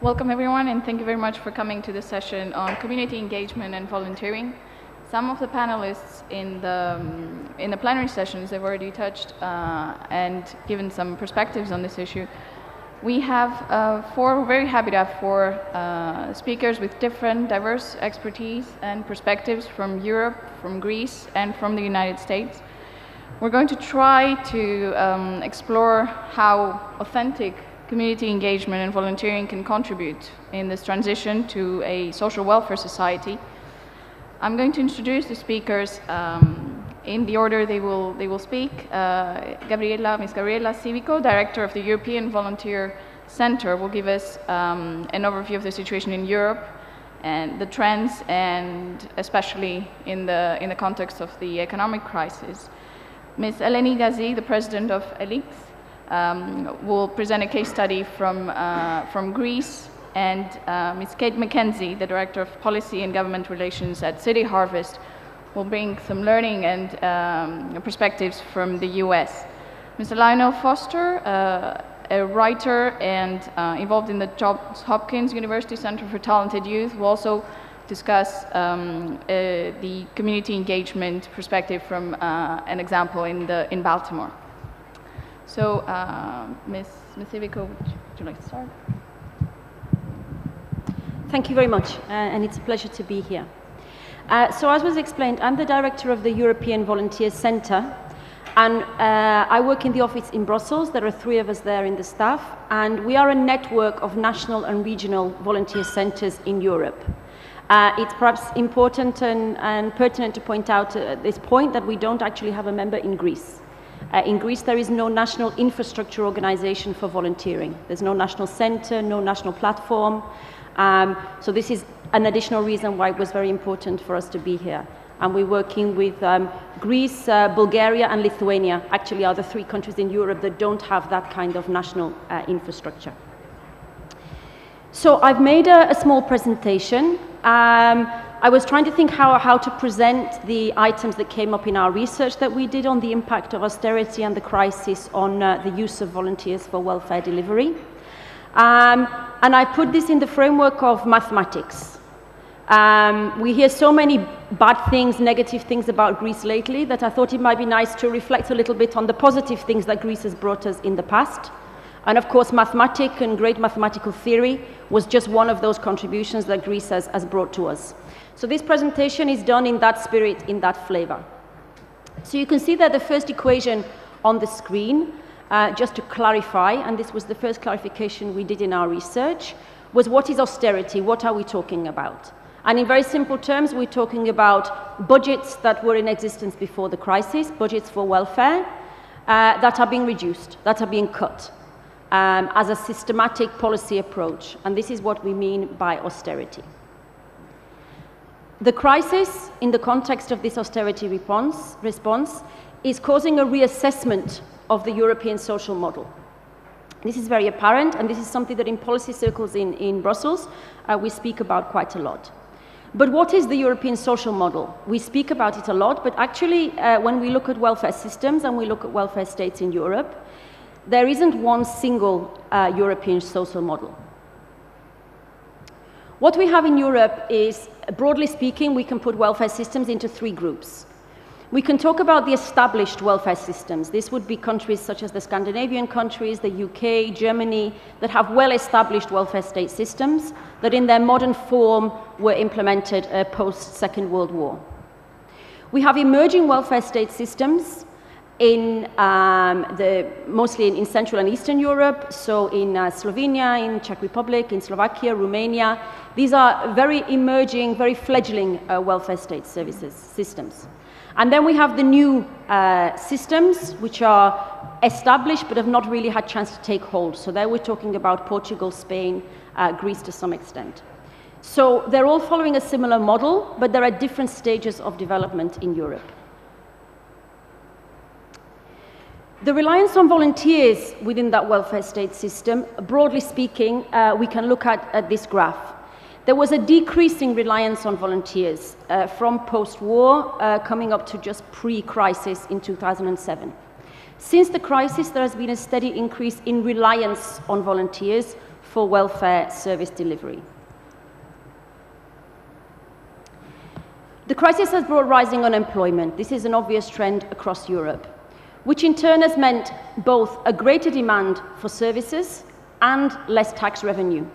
Welcome everyone, and thank you very much for coming to this session on community engagement and volunteering. Some of the panelists in the plenary sessions have already touched and given some perspectives on this issue. We have we're very happy to have four speakers with different diverse expertise and perspectives from Europe, from Greece, and from the United States. We're going to try to explore how authentic community engagement and volunteering can contribute in this transition to a social welfare society. I'm going to introduce the speakers in the order they will speak. Ms. Gabriella Civico, Director of the European Volunteer Center, will give us an overview of the situation in Europe and the trends, and especially in the context of the economic crisis. Ms. Eleni Gazi, the President of ELIX, will present a case study from Greece, and Ms. MacKenzie, the Director of Policy and Government Relations at City Harvest, will bring some learning and perspectives from the US. Mr. Lionel Foster, a writer and involved in the Hopkins University Center for Talented Youth, will also discuss the community engagement perspective from an example in Baltimore. So, Ms. Civico, would you like to start? Thank you very much, and it's a pleasure to be here. So as was explained, I'm the director of the European Volunteer Center, and I work in the office in Brussels. There are 3 of us there in the staff, and we are a network of national and regional volunteer centers in Europe. It's perhaps important and pertinent to point out at this point that we don't actually have a member in Greece. In Greece, there is no national infrastructure organization for volunteering. There's no national center, no national platform. So this is an additional reason why it was very important for us to be here. And we're working with Greece, Bulgaria, and Lithuania. Actually, are the 3 countries in Europe that don't have that kind of national infrastructure. So I've made a small presentation. I was trying to think how to present the items that came up in our research that we did on the impact of austerity and the crisis on the use of volunteers for welfare delivery. And I put this in the framework of mathematics. We hear so many bad things, negative things about Greece lately, that I thought it might be nice to reflect a little bit on the positive things that Greece has brought us in the past. And of course, mathematics and great mathematical theory was just one of those contributions that Greece has brought to us. So this presentation is done in that spirit, in that flavor. So you can see that the first equation on the screen, just to clarify, and this was the first clarification we did in our research, was what is austerity? What are we talking about? And in very simple terms, we're talking about budgets that were in existence before the crisis, budgets for welfare, that are being reduced, that are being cut, as a systematic policy approach. And this is what we mean by austerity. The crisis, in the context of this austerity response, is causing a reassessment of the European social model. This is very apparent, and this is something that in policy circles in Brussels, we speak about quite a lot. But what is the European social model? We speak about it a lot, but actually, when we look at welfare systems and we look at welfare states in Europe, there isn't one single European social model. What we have in Europe is, broadly speaking, we can put welfare systems into 3 groups. We can talk about the established welfare systems. This would be countries such as the Scandinavian countries, the UK, Germany, that have well-established welfare state systems that in their modern form were implemented post-Second World War. We have emerging welfare state systems in mostly in Central and Eastern Europe, so in Slovenia, in Czech Republic, in Slovakia, Romania. These are very emerging, very fledgling welfare state systems. And then we have the new systems, which are established but have not really had a chance to take hold. So there we're talking about Portugal, Spain, Greece to some extent. So they're all following a similar model, but there are different stages of development in Europe. The reliance on volunteers within that welfare state system, broadly speaking, we can look at this graph. There was a decreasing reliance on volunteers from post-war, coming up to just pre-crisis in 2007. Since the crisis, there has been a steady increase in reliance on volunteers for welfare service delivery. The crisis has brought rising unemployment. This is an obvious trend across Europe, which in turn has meant both a greater demand for services and less tax revenue,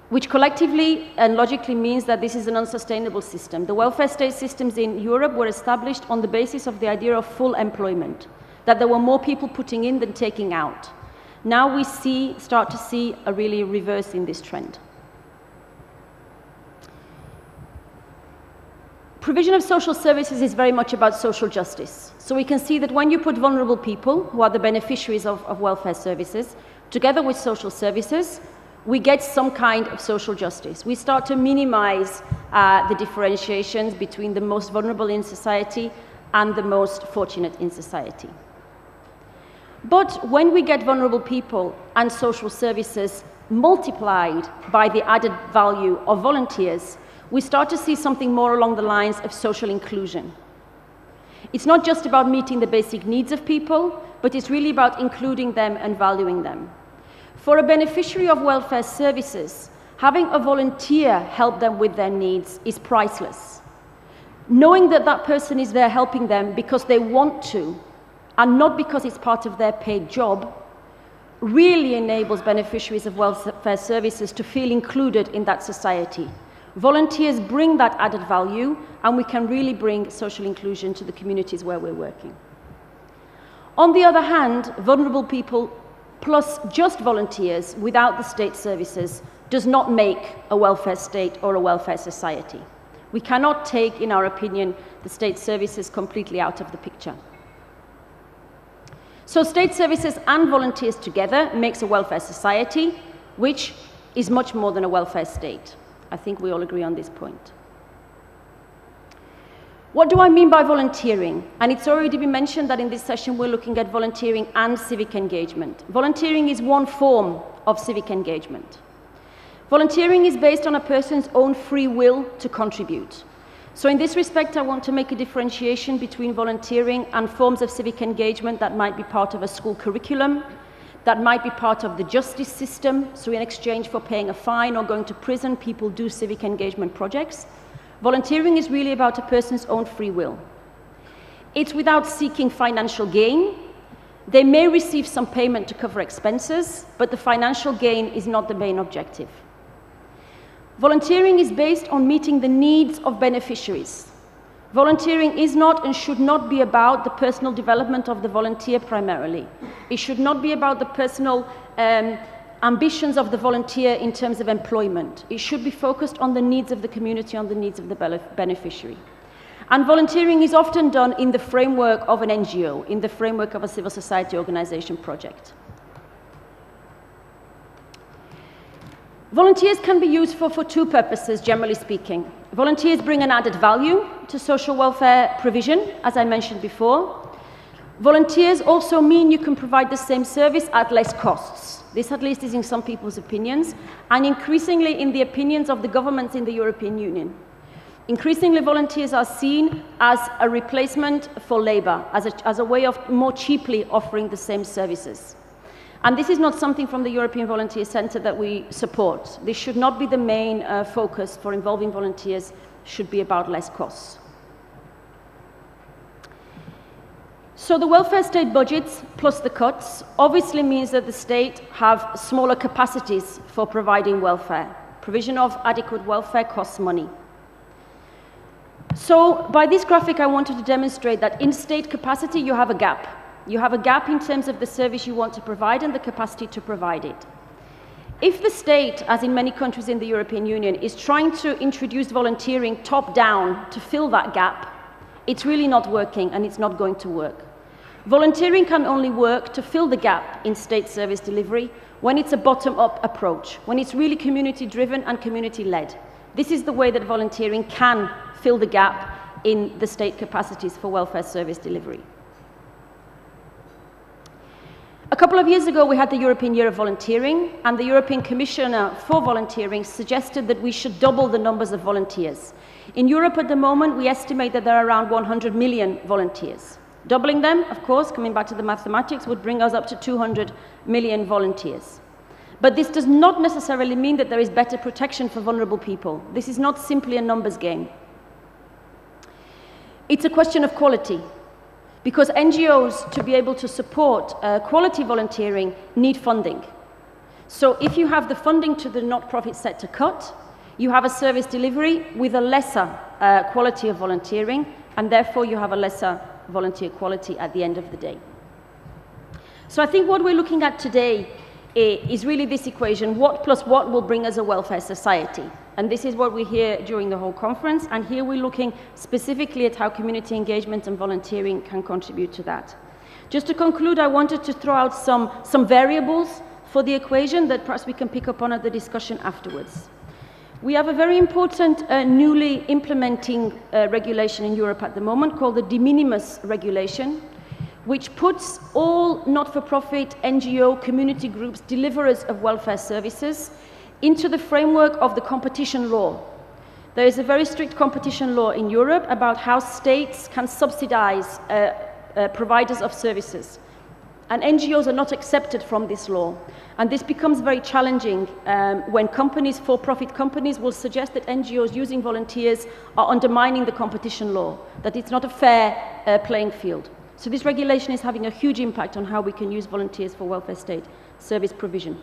which collectively and logically means that this is an unsustainable system. The welfare state systems in Europe were established on the basis of the idea of full employment, that there were more people putting in than taking out. Now we start to see a really reverse in this trend. Provision of social services is very much about social justice. So we can see that when you put vulnerable people, who are the beneficiaries of welfare services, together with social services, we get some kind of social justice. We start to minimize the differentiations between the most vulnerable in society and the most fortunate in society. But when we get vulnerable people and social services multiplied by the added value of volunteers, we start to see something more along the lines of social inclusion. It's not just about meeting the basic needs of people, but it's really about including them and valuing them. For a beneficiary of welfare services, having a volunteer help them with their needs is priceless. Knowing that that person is there helping them because they want to, and not because it's part of their paid job, really enables beneficiaries of welfare services to feel included in that society. Volunteers bring that added value, and we can really bring social inclusion to the communities where we're working. On the other hand, vulnerable people plus just volunteers without the state services does not make a welfare state or a welfare society. We cannot take, in our opinion, the state services completely out of the picture. So state services and volunteers together makes a welfare society, which is much more than a welfare state. I think we all agree on this point. What do I mean by volunteering? And it's already been mentioned that in this session we're looking at volunteering and civic engagement. Volunteering is one form of civic engagement. Volunteering is based on a person's own free will to contribute. So in this respect, I want to make a differentiation between volunteering and forms of civic engagement that might be part of a school curriculum, that might be part of the justice system. So in exchange for paying a fine or going to prison, people do civic engagement projects. Volunteering is really about a person's own free will. It's without seeking financial gain. They may receive some payment to cover expenses, but the financial gain is not the main objective. Volunteering is based on meeting the needs of beneficiaries. Volunteering is not and should not be about the personal development of the volunteer primarily. It should not be about the personal ambitions of the volunteer in terms of employment. It should be focused on the needs of the community, on the needs of the beneficiary. And volunteering is often done in the framework of an NGO, in the framework of a civil society organization project. Volunteers can be used for two purposes, generally speaking. Volunteers bring an added value to social welfare provision, as I mentioned before. Volunteers also mean you can provide the same service at less costs. This at least is in some people's opinions, and increasingly in the opinions of the governments in the European Union. Increasingly, volunteers are seen as a replacement for labor, as a way of more cheaply offering the same services. And this is not something from the European Volunteer Centre that we support. This should not be the main focus for involving volunteers, should be about less costs. So the welfare state budgets plus the cuts obviously means that the state have smaller capacities for providing welfare. Provision of adequate welfare costs money. So by this graphic, I wanted to demonstrate that in state capacity, you have a gap. You have a gap in terms of the service you want to provide and the capacity to provide it. If the state, as in many countries in the European Union, is trying to introduce volunteering top-down to fill that gap, it's really not working and it's not going to work. Volunteering can only work to fill the gap in state service delivery when it's a bottom-up approach, when it's really community-driven and community-led. This is the way that volunteering can fill the gap in the state capacities for welfare service delivery. A couple of years ago, we had the European Year of Volunteering, and the European Commissioner for Volunteering suggested that we should double the numbers of volunteers. In Europe at the moment, we estimate that there are around 100 million volunteers. Doubling them, of course, coming back to the mathematics, would bring us up to 200 million volunteers. But this does not necessarily mean that there is better protection for vulnerable people. This is not simply a numbers game. It's a question of quality, because NGOs, to be able to support quality volunteering, need funding. So if you have the funding to the not-profit sector cut, you have a service delivery with a lesser quality of volunteering, and therefore you have a lesser volunteer quality at the end of the day. So I think what we're looking at today is really this equation: what plus what will bring us a welfare society? And this is what we hear during the whole conference, and here we're looking specifically at how community engagement and volunteering can contribute to that. Just to conclude, I wanted to throw out some variables for the equation that perhaps we can pick up on at the discussion afterwards. We have a very important newly implementing regulation in Europe at the moment called the de minimis regulation, which puts all not-for-profit NGO community groups, deliverers of welfare services, into the framework of the competition law. There is a very strict competition law in Europe about how states can subsidize providers of services. And NGOs are not accepted from this law. And this becomes very challenging when companies, for-profit companies, will suggest that NGOs using volunteers are undermining the competition law, that it's not a fair playing field. So this regulation is having a huge impact on how we can use volunteers for welfare state service provision.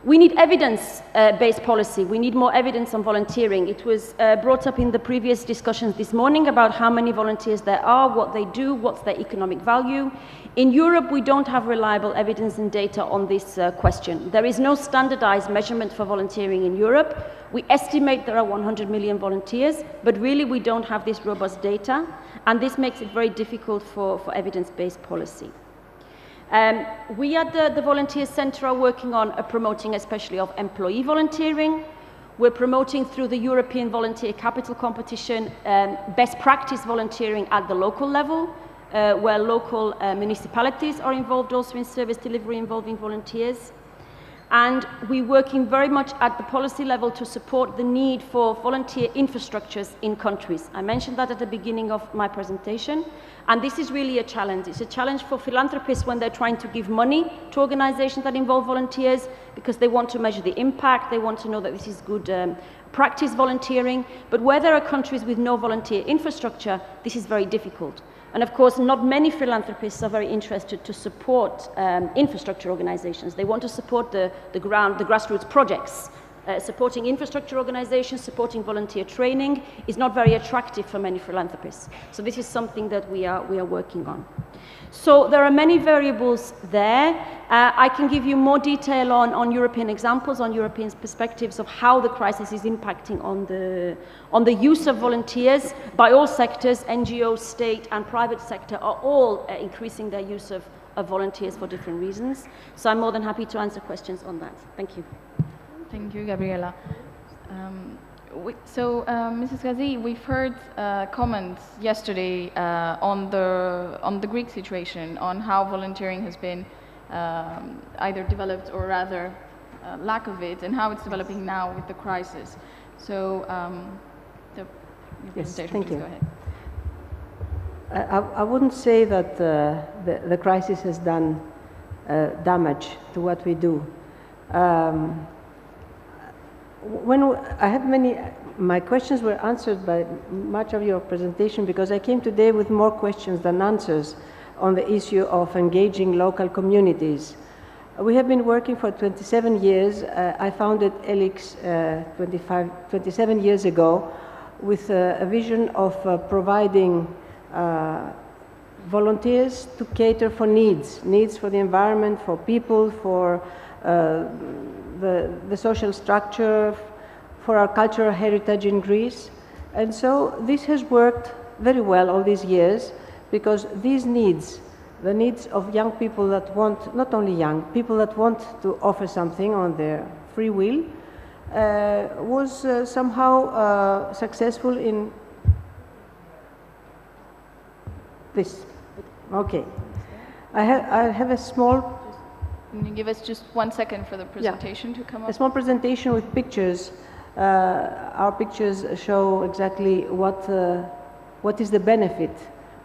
We need evidence-based policy. We need more evidence on volunteering. It was brought up in the previous discussions this morning about how many volunteers there are, what they do, what's their economic value. In Europe, we don't have reliable evidence and data on this question. There is no standardized measurement for volunteering in Europe. We estimate there are 100 million volunteers, but really we don't have this robust data, and this makes it very difficult for evidence-based policy. We at the Volunteer Centre are working on promoting especially of employee volunteering. We're promoting through the European Volunteer Capital Competition best practice volunteering at the local level, where local municipalities are involved also in service delivery involving volunteers. And we're working very much at the policy level to support the need for volunteer infrastructures in countries. I mentioned that at the beginning of my presentation, and this is really a challenge. It's a challenge for philanthropists when they're trying to give money to organizations that involve volunteers, because they want to measure the impact, they want to know that this is good practice volunteering, but where there are countries with no volunteer infrastructure, this is very difficult. And of course, not many philanthropists are very interested to support infrastructure organizations. They want to support the grassroots projects. Supporting infrastructure organizations, supporting volunteer training is not very attractive for many philanthropists. So this is something that we are working on. So there are many variables there. I can give you more detail on European examples, on European perspectives of how the crisis is impacting on the use of volunteers by all sectors. NGOs, state and private sector are all increasing their use of volunteers for different reasons. So I'm more than happy to answer questions on that. Thank you. Thank you, Gabriella. Mrs. Gazi, we've heard comments yesterday on the Greek situation, on how volunteering has been either developed or rather lack of it, and how it's developing now with the crisis. So, yes, thank you. Go ahead. I wouldn't say that the crisis has done damage to what we do. My questions were answered by much of your presentation, because I came today with more questions than answers on the issue of engaging local communities. We have been working for 27 years. I founded ELIX 27 years ago with a vision of providing volunteers to cater for needs for the environment, for people, for the social structure, for our cultural heritage in Greece. And so this has worked very well all these years, because these needs, the needs of young people that want, not only young, people that want to offer something on their free will, was somehow successful in this. Okay. I have a small... Can you give us just 1 second for the presentation to come up? A small presentation with pictures. Our pictures show exactly what is the benefit,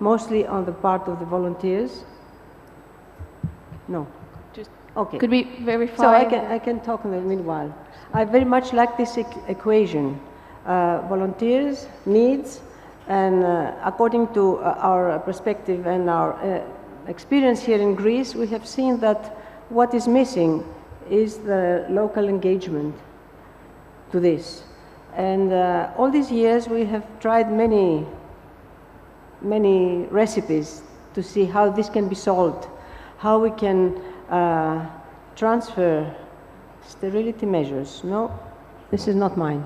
mostly on the part of the volunteers. No. Just Okay. Could we verify? So I can talk in the meanwhile. I very much like this equation. Volunteers, needs, and according to our perspective and our experience here in Greece, we have seen that what is missing is the local engagement to this. And all these years we have tried many recipes to see how this can be solved, how we can transfer sterility measures. No, this is not mine.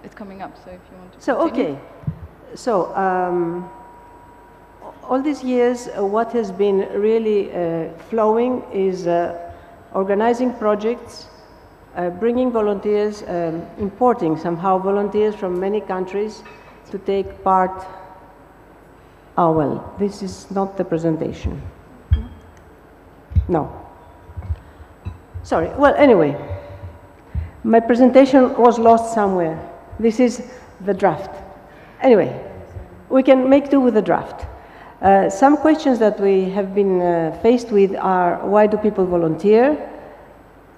It's coming up, so if you want to So, continue. okay. So, all these years, what has been really flowing is organizing projects, bringing volunteers, importing somehow volunteers from many countries to take part. Oh, well, this is not the presentation. No. Sorry. Well, anyway, my presentation was lost somewhere. This is the draft. Anyway, we can make do with the draft. Some questions that we have been faced with are, why do people volunteer?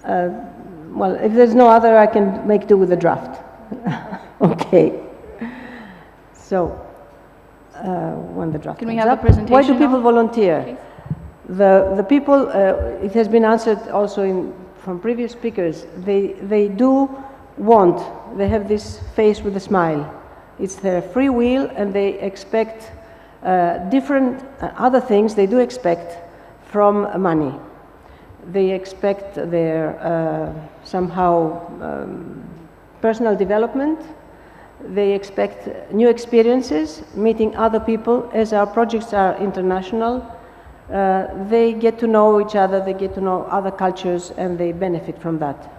Well, if there's no other, I can make do with the draft. Okay. So, when the draft Can we comes have up, the presentation why do people now, volunteer? please? The people, it has been answered also from previous speakers, they do want, they have this face with a smile. It's their free will, and they expect different other things they do expect from money. They expect their somehow personal development. They expect new experiences, meeting other people. As our projects are international, they get to know each other, they get to know other cultures, and they benefit from that.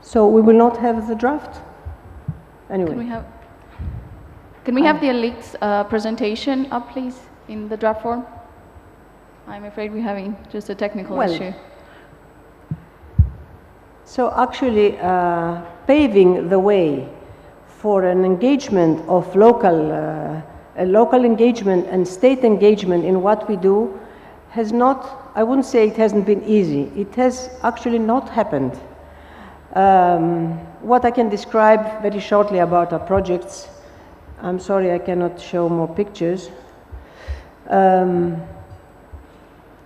So we will not have the draft? Anyway. Can we have the ELIX presentation up, please, in the draft form? I'm afraid we're having just a technical issue. So actually, paving the way for an engagement of local engagement and state engagement in what we do has not, I wouldn't say it hasn't been easy. It has actually not happened. What I can describe very shortly about our projects, I'm sorry I cannot show more pictures.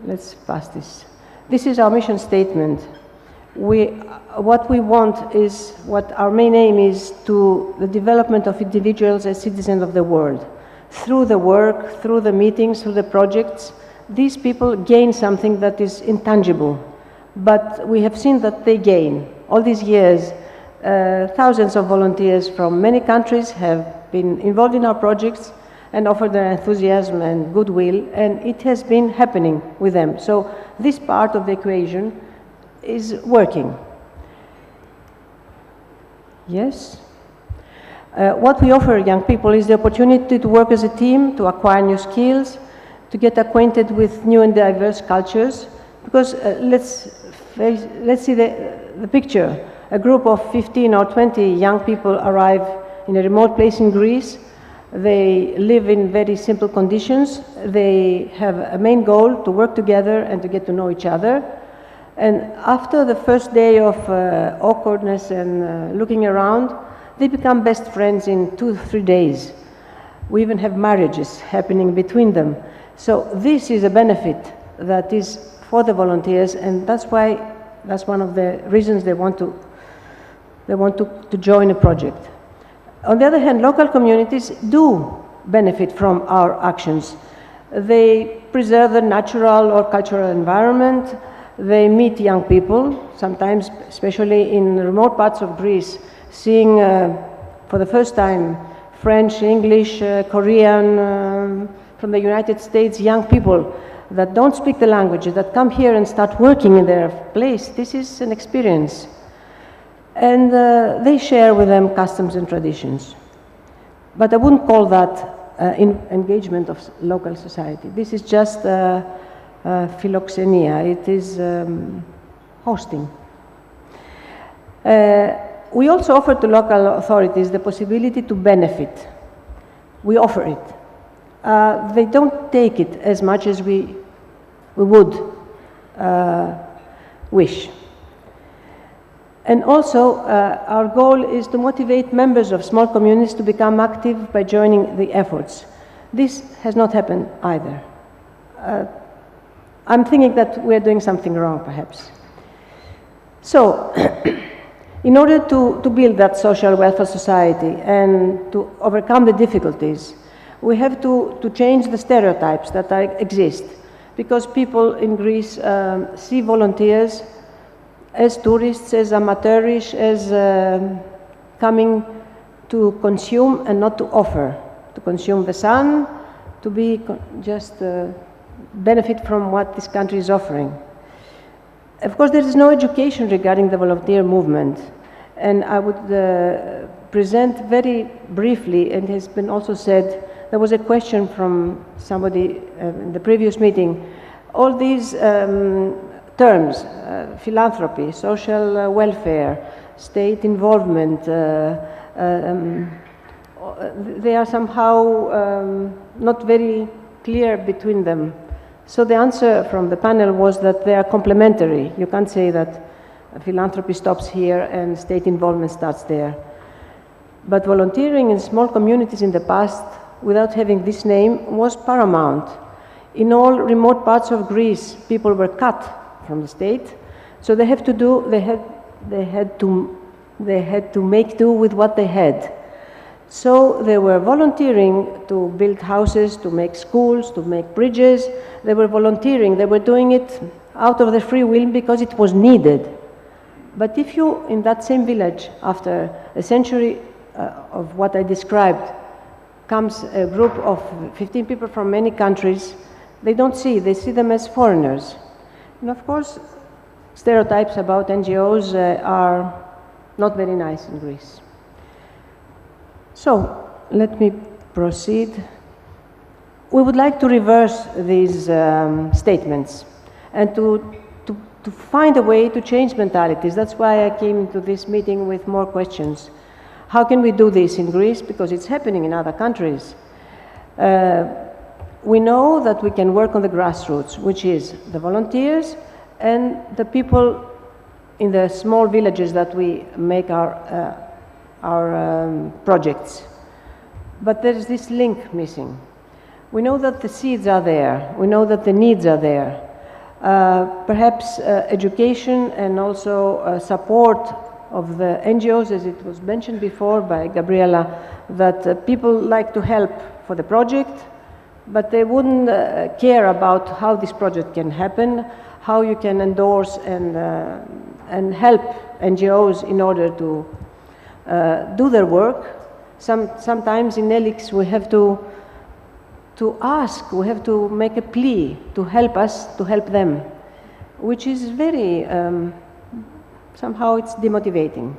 Let's pass this. This is our mission statement. What we want is, what our main aim is, to the development of individuals as citizens of the world. Through the work, through the meetings, through the projects, these people gain something that is intangible. But we have seen that they gain. All these years, thousands of volunteers from many countries have been involved in our projects and offered their enthusiasm and goodwill, and it has been happening with them. So this part of the equation is working. Yes? What we offer young people is the opportunity to work as a team, to acquire new skills, to get acquainted with new and diverse cultures. Because let's see the picture. A group of 15 or 20 young people arrive in a remote place in Greece. They live in very simple conditions. They have a main goal to work together and to get to know each other. And after the first day of awkwardness and looking around, they become best friends in 2-3 days. We even have marriages happening between them. So this is a benefit that is for the volunteers, and that's one of the reasons they want to join a project. On the other hand, local communities do benefit from our actions. They preserve the natural or cultural environment. They meet young people, sometimes, especially in remote parts of Greece, seeing for the first time French, English, Korean, from the United States, young people that don't speak the language, that come here and start working in their place. This is an experience. And they share with them customs and traditions. But I wouldn't call that engagement of local society. This is just philoxenia. It is hosting. We also offer to local authorities the possibility to benefit. We offer it. they don't take it as much as we would wish. And also, our goal is to motivate members of small communities to become active by joining the efforts. This has not happened either. I'm thinking that we're doing something wrong, perhaps. So, in order to build that social welfare society and to overcome the difficulties, we have to change the stereotypes that exist, because people in Greece see volunteers as tourists, as amateurish, as coming to consume and not to offer, to consume the sun, to be just benefit from what this country is offering. Of course, there is no education regarding the volunteer movement, and I would present very briefly, and it has been also said, there was a question from somebody in the previous meeting, all these terms, philanthropy, social welfare, state involvement, they are somehow not very clear between them. So the answer from the panel was that they are complementary. You can't say that philanthropy stops here and state involvement starts there. But volunteering in small communities in the past, without having this name, was paramount. In all remote parts of Greece, people were cut from the state, so they had to make do with what they had. So they were volunteering to build houses, to make schools, to make bridges. They were volunteering. They were doing it out of their free will because it was needed. But if you, in that same village, after a century of what I described, comes a group of 15 people from many countries, they see them as foreigners. And of course, stereotypes about NGOs are not very nice in Greece. So, let me proceed. We would like to reverse these statements and to find a way to change mentalities. That's why I came to this meeting with more questions. How can we do this in Greece? Because it's happening in other countries. We know that we can work on the grassroots, which is the volunteers and the people in the small villages that we make our projects. But there is this link missing. We know that the seeds are there. We know that the needs are there. Perhaps education and also support of the NGOs, as it was mentioned before by Gabriella, that people like to help for the project, but they wouldn't care about how this project can happen, how you can endorse and help NGOs in order to do their work. Sometimes in ELIX we have to ask, we have to make a plea to help us, to help them, which is very, somehow it's demotivating.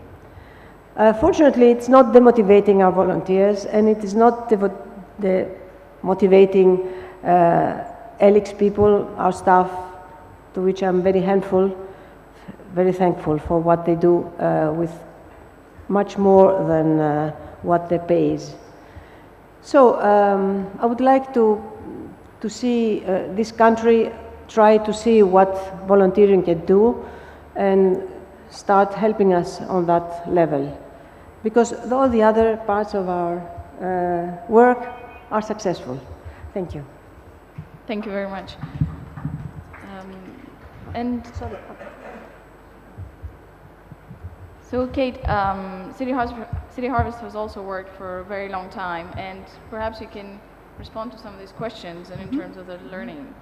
Fortunately, it's not demotivating our volunteers, and it is not motivating ELIX people, our staff, to which I'm very thankful for what they do with much more than what they pays. So I would like to see this country try to see what volunteering can do and start helping us on that level, because all the other parts of our work are successful. Thank you. Thank you very much. And sorry. So, Kate, City Harvest has also worked for a very long time, and perhaps you can respond to some of these questions and in terms of the learning.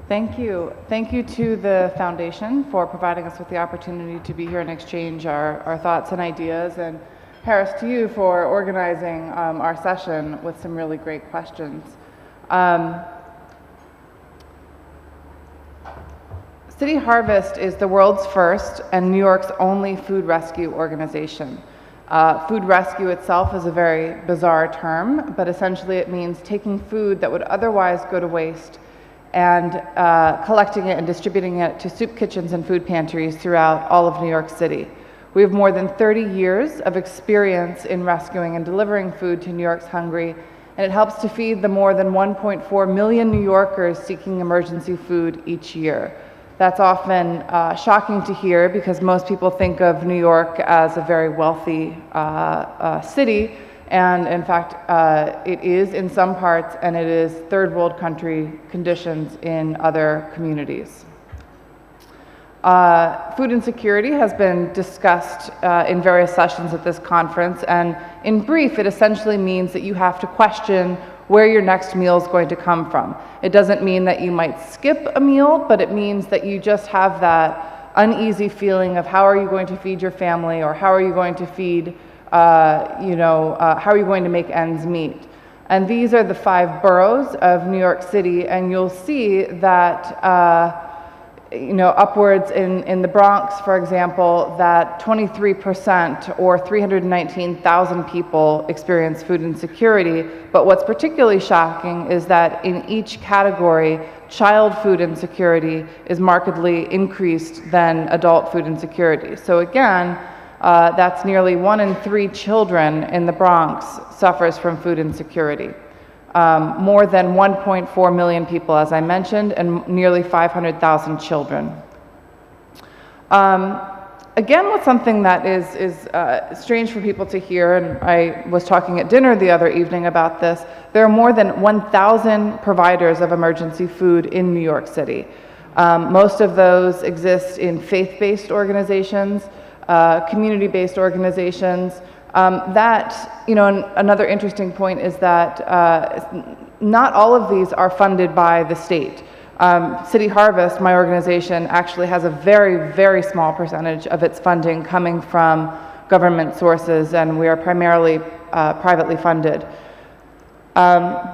Thank you. Thank you to the Foundation for providing us with the opportunity to be here and exchange our thoughts and ideas, and Harris, to you for organizing our session with some really great questions. City Harvest is the world's first and New York's only food rescue organization. Food rescue itself is a very bizarre term, but essentially it means taking food that would otherwise go to waste and collecting it and distributing it to soup kitchens and food pantries throughout all of New York City. We have more than 30 years of experience in rescuing and delivering food to New York's hungry and it helps to feed the more than 1.4 million New Yorkers seeking emergency food each year. That's often shocking to hear because most people think of New York as a very wealthy city, and in fact it is in some parts, and it is third world country conditions in other communities. Food insecurity has been discussed in various sessions at this conference, and in brief, it essentially means that you have to question where your next meal is going to come from. It doesn't mean that you might skip a meal, but it means that you just have that uneasy feeling of how are you going to feed your family, or how are you going to feed, how are you going to make ends meet. And these are the 5 boroughs of New York City, and you'll see that upwards in the Bronx, for example, that 23% or 319,000 people experience food insecurity. But what's particularly shocking is that in each category, child food insecurity is markedly increased than adult food insecurity. So again, that's nearly 1 in 3 children in the Bronx suffers from food insecurity. More than 1.4 million people, as I mentioned, and nearly 500,000 children. Again, what's something that is strange for people to hear, and I was talking at dinner the other evening about this, there are more than 1,000 providers of emergency food in New York City. Most of those exist in faith-based organizations, community-based organizations. Another interesting point is that not all of these are funded by the state. City Harvest, my organization, actually has a very, very small percentage of its funding coming from government sources, and we are primarily privately funded.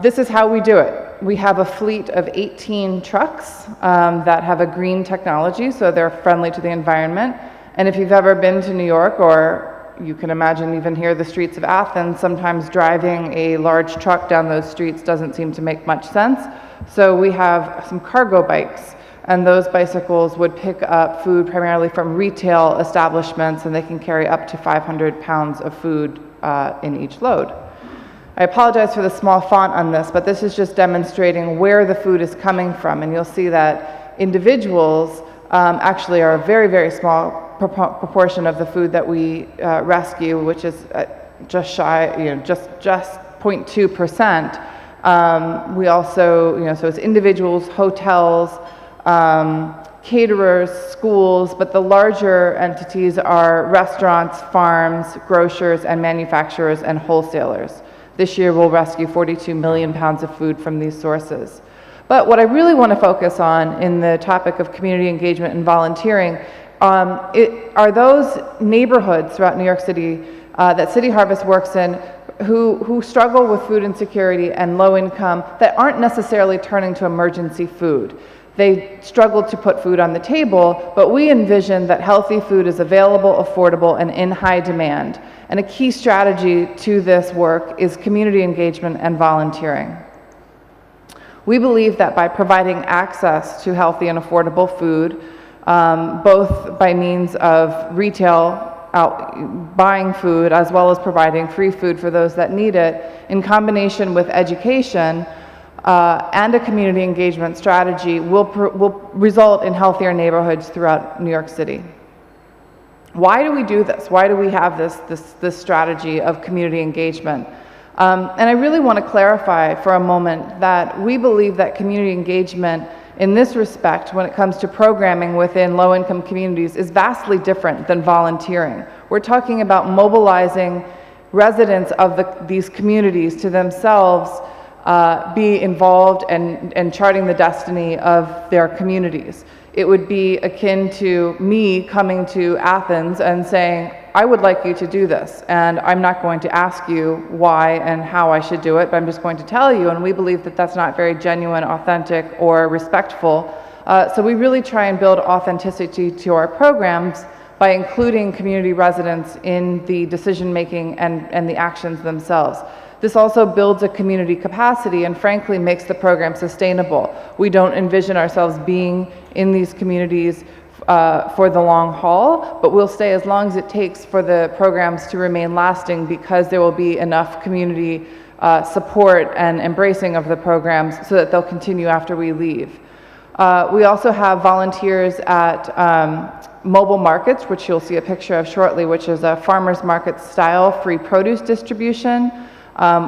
This is how we do it. We have a fleet of 18 trucks that have a green technology, so they're friendly to the environment. And if you've ever been to New York, or you can imagine even here the streets of Athens, sometimes driving a large truck down those streets doesn't seem to make much sense. So we have some cargo bikes, and those bicycles would pick up food primarily from retail establishments, and they can carry up to 500 pounds of food in each load. I apologize for the small font on this, but this is just demonstrating where the food is coming from, and you'll see that individuals actually are a very, very small proportion of the food that we rescue, which is just shy, just 0.2%. We also, so it's individuals, hotels, caterers, schools, but the larger entities are restaurants, farms, grocers, and manufacturers and wholesalers. This year we'll rescue 42 million pounds of food from these sources. But what I really want to focus on in the topic of community engagement and volunteering are those neighborhoods throughout New York City that City Harvest works in who struggle with food insecurity and low income that aren't necessarily turning to emergency food. They struggle to put food on the table, but we envision that healthy food is available, affordable, and in high demand. And a key strategy to this work is community engagement and volunteering. We believe that by providing access to healthy and affordable food, both by means of retail buying food as well as providing free food for those that need it, in combination with education and a community engagement strategy, will result in healthier neighborhoods throughout New York City. Why do we do this? Why do we have this strategy of community engagement? And I really want to clarify for a moment that we believe that community engagement in this respect, when it comes to programming within low-income communities, is vastly different than volunteering. We're talking about mobilizing residents of these communities to themselves be involved and charting the destiny of their communities. It would be akin to me coming to Athens and saying, I would like you to do this, and I'm not going to ask you why and how I should do it, but I'm just going to tell you, and we believe that that's not very genuine, authentic, or respectful. So we really try and build authenticity to our programs by including community residents in the decision-making and the actions themselves. This also builds a community capacity and frankly makes the program sustainable. We don't envision ourselves being in these communities for the long haul, but we'll stay as long as it takes for the programs to remain lasting, because there will be enough community support and embracing of the programs so that they'll continue after we leave. We also have volunteers at mobile markets, which you'll see a picture of shortly, which is a farmer's market style free produce distribution.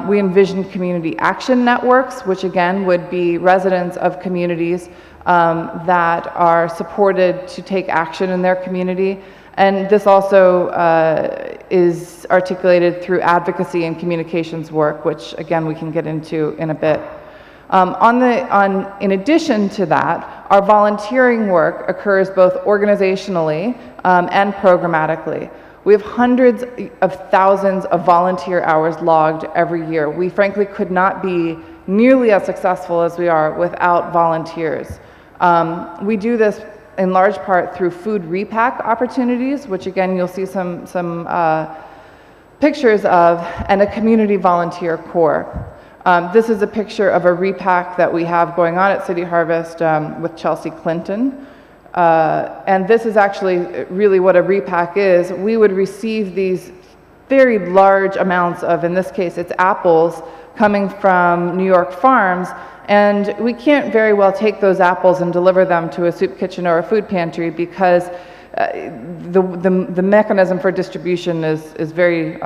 We envision community action networks, which again would be residents of communities that are supported to take action in their community. And this also is articulated through advocacy and communications work, which again we can get into in a bit. In addition to that, our volunteering work occurs both organizationally and programmatically. We have hundreds of thousands of volunteer hours logged every year. We frankly could not be nearly as successful as we are without volunteers. We do this in large part through food repack opportunities, which again you'll see some pictures of, and a community volunteer corps. This is a picture of a repack that we have going on at City Harvest with Chelsea Clinton. And this is actually really what a repack is. We would receive these very large amounts of, in this case, it's apples coming from New York farms, and we can't very well take those apples and deliver them to a soup kitchen or a food pantry because the mechanism for distribution is very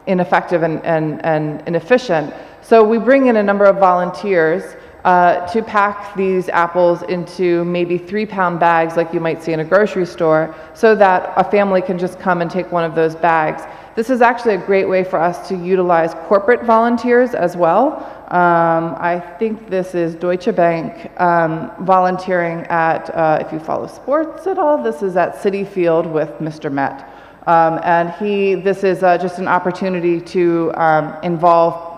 ineffective and inefficient. So we bring in a number of volunteers to pack these apples into maybe 3-pound bags like you might see in a grocery store so that a family can just come and take one of those bags. This is actually a great way for us to utilize corporate volunteers as well. I think this is Deutsche Bank volunteering at, if you follow sports at all, this is at Citi Field with Mr. Met. This is just an opportunity to involve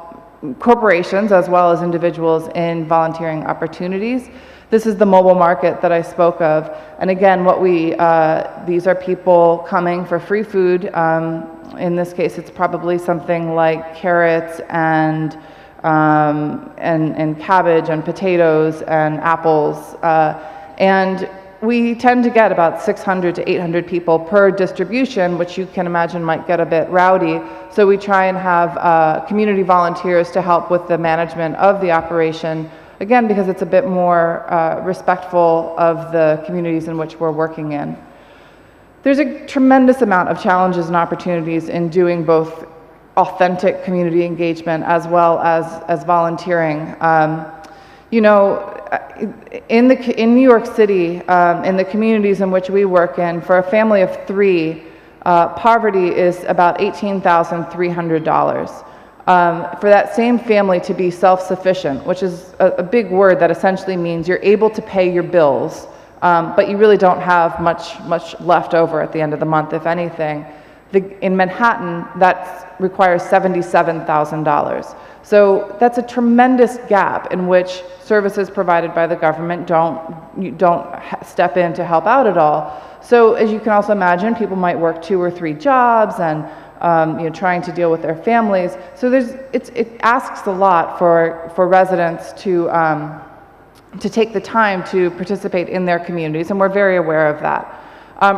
corporations as well as individuals in volunteering opportunities. This is the mobile market that I spoke of. And again, these are people coming for free food. In this case, it's probably something like carrots and cabbage and potatoes and apples. And we tend to get about 600 to 800 people per distribution, which you can imagine might get a bit rowdy. So we try and have community volunteers to help with the management of the operation, again, because it's a bit more respectful of the communities in which we're working in. There's a tremendous amount of challenges and opportunities in doing both authentic community engagement as well as volunteering. In New York City, in the communities in which we work in, for a family of 3, poverty is about $18,300. For that same family to be self-sufficient, which is a big word that essentially means you're able to pay your bills, but you really don't have much left over at the end of the month, if anything. In Manhattan, that requires $77,000. So that's a tremendous gap in which services provided by the government don't step in to help out at all. So as you can also imagine, people might work 2 or 3 jobs and trying to deal with their families. So it asks a lot for residents to take the time to participate in their communities, and we're very aware of that.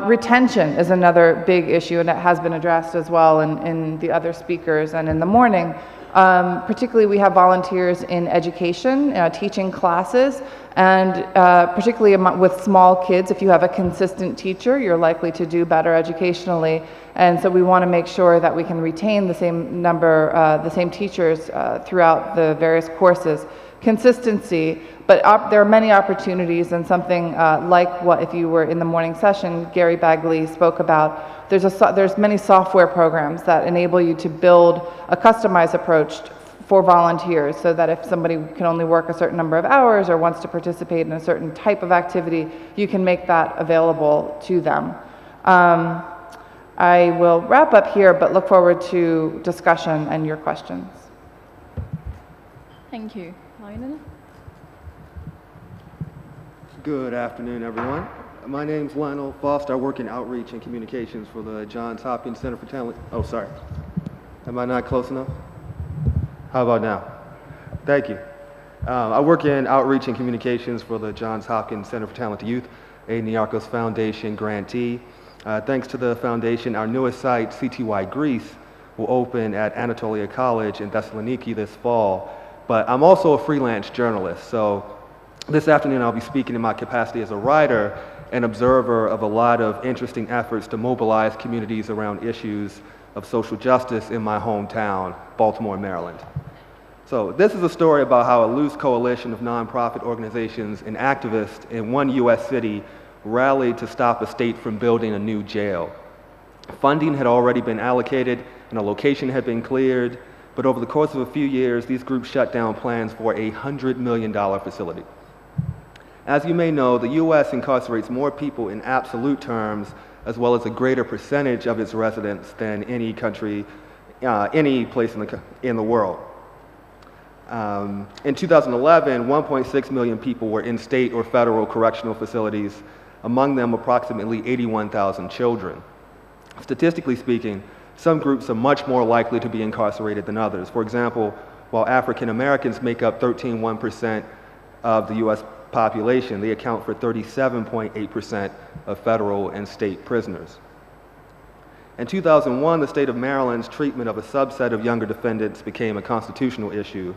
Retention is another big issue, and it has been addressed as well in the other speakers and in the morning. Particularly, we have volunteers in education, teaching classes, and particularly with small kids, if you have a consistent teacher, you're likely to do better educationally. And so we want to make sure that we can retain the same number, the same teachers throughout the various courses. Consistency, but there are many opportunities, and something like what, if you were in the morning session, Gary Bagley spoke about. There's many software programs that enable you to build a customized approach for volunteers, so that if somebody can only work a certain number of hours or wants to participate in a certain type of activity, you can make that available to them. I will wrap up here, but look forward to discussion and your questions. Thank you. Lionel? Good afternoon, everyone. My name's Lionel Foster. I work in outreach and communications for the Johns Hopkins Center for Talent. Oh, sorry. Am I not close enough? How about now? Thank you. I work in outreach and communications for the Johns Hopkins Center for Talented Youth, a Niarchos Foundation grantee. Thanks to the foundation, our newest site, CTY Greece, will open at Anatolia College in Thessaloniki this fall. But I'm also a freelance journalist, so this afternoon I'll be speaking in my capacity as a writer and observer of a lot of interesting efforts to mobilize communities around issues of social justice in my hometown, Baltimore, Maryland. So this is a story about how a loose coalition of nonprofit organizations and activists in one U.S. city rallied to stop a state from building a new jail. Funding had already been allocated and a location had been cleared, but over the course of a few years, these groups shut down plans for a $100 million facility. As you may know, the U.S. incarcerates more people in absolute terms, as well as a greater percentage of its residents than any country, any place in the world. In 2011, 1.6 million people were in state or federal correctional facilities, among them approximately 81,000 children. Statistically speaking, some groups are much more likely to be incarcerated than others. For example, while African Americans make up 13.1% of the U.S. population, they account for 37.8% of federal and state prisoners. In 2001, the state of Maryland's treatment of a subset of younger defendants became a constitutional issue.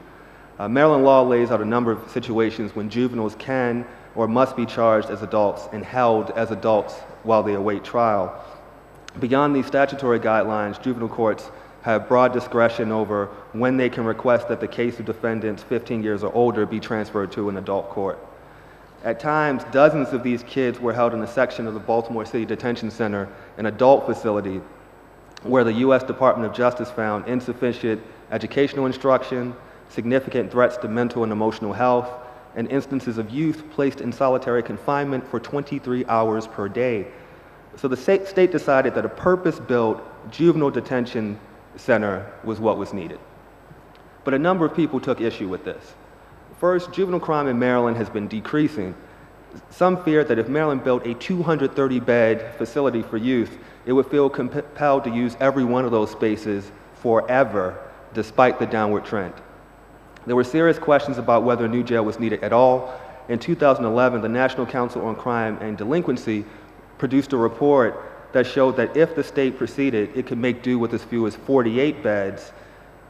Maryland law lays out a number of situations when juveniles can or must be charged as adults and held as adults while they await trial. Beyond these statutory guidelines, juvenile courts have broad discretion over when they can request that the case of defendants 15 years or older be transferred to an adult court. At times, dozens of these kids were held in a section of the Baltimore City Detention Center, an adult facility, where the U.S. Department of Justice found insufficient educational instruction, significant threats to mental and emotional health, and instances of youth placed in solitary confinement for 23 hours per day. So the state decided that a purpose-built juvenile detention center was what was needed. But a number of people took issue with this. First, juvenile crime in Maryland has been decreasing. Some feared that if Maryland built a 230-bed facility for youth, it would feel compelled to use every one of those spaces forever, despite the downward trend. There were serious questions about whether a new jail was needed at all. In 2011, the National Council on Crime and Delinquency produced a report that showed that if the state proceeded, it could make do with as few as 48 beds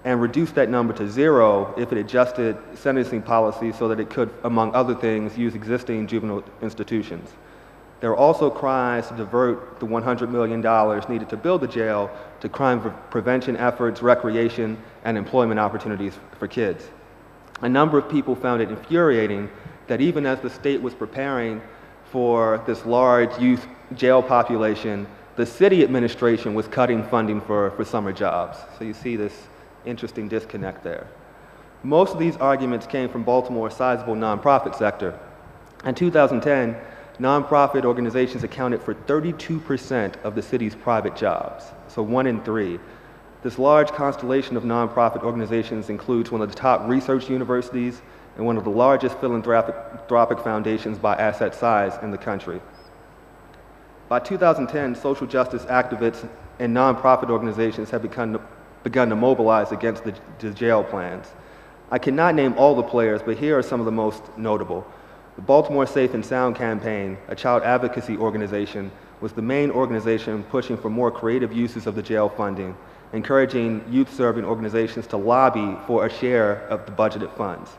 and reduce that number to 0 if it adjusted sentencing policy so that it could, among other things, use existing juvenile institutions. There were also cries to divert the $100 million needed to build the jail to crime prevention efforts, recreation, and employment opportunities for kids. A number of people found it infuriating that even as the state was preparing for this large youth jail population, the city administration was cutting funding for summer jobs. So you see this interesting disconnect there. Most of these arguments came from Baltimore's sizable nonprofit sector. In 2010, nonprofit organizations accounted for 32% of the city's private jobs, so 1 in 3. This large constellation of nonprofit organizations includes one of the top research universities and one of the largest philanthropic foundations by asset size in the country. By 2010, social justice activists and nonprofit organizations have begun to mobilize against the jail plans. I cannot name all the players, but here are some of the most notable. The Baltimore Safe and Sound campaign, a child advocacy organization, was the main organization pushing for more creative uses of the jail funding, encouraging youth-serving organizations to lobby for a share of the budgeted funds.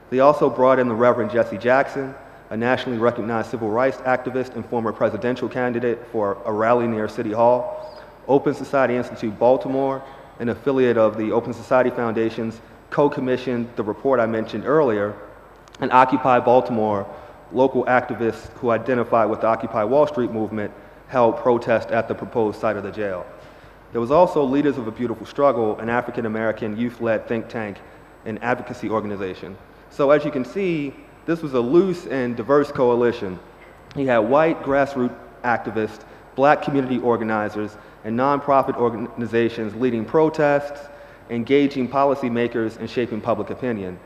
They also brought in the Reverend Jesse Jackson, a nationally recognized civil rights activist and former presidential candidate, for a rally near City Hall. Open Society Institute Baltimore, an affiliate of the Open Society Foundations, co-commissioned the report I mentioned earlier, and Occupy Baltimore, local activists who identified with the Occupy Wall Street movement, held protest at the proposed site of the jail. There was also Leaders of a Beautiful Struggle, an African-American youth-led think tank and advocacy organization. So as you can see, this was a loose and diverse coalition. You had white grassroots activists, black community organizers, and nonprofit organizations leading protests, engaging policymakers, and shaping public opinion.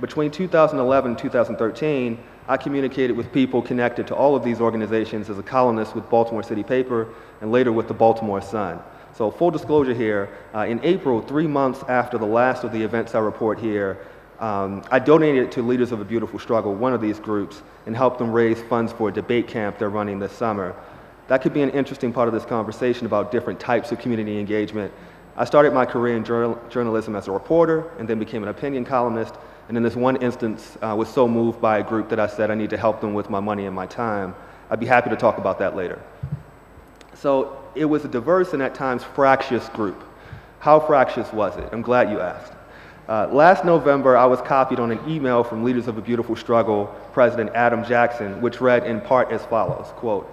Between 2011 and 2013, I communicated with people connected to all of these organizations as a columnist with Baltimore City Paper and later with the Baltimore Sun. So full disclosure here, in April, 3 months after the last of the events I report here, I donated it to Leaders of a Beautiful Struggle, one of these groups, and helped them raise funds for a debate camp they're running this summer. That could be an interesting part of this conversation about different types of community engagement. I started my career in journalism as a reporter and then became an opinion columnist. And in this one instance, I was so moved by a group that I said I need to help them with my money and my time. I'd be happy to talk about that later. So it was a diverse and at times fractious group. How fractious was it? I'm glad you asked. Last November, I was copied on an email from Leaders of a Beautiful Struggle, President Adam Jackson, which read in part as follows, quote,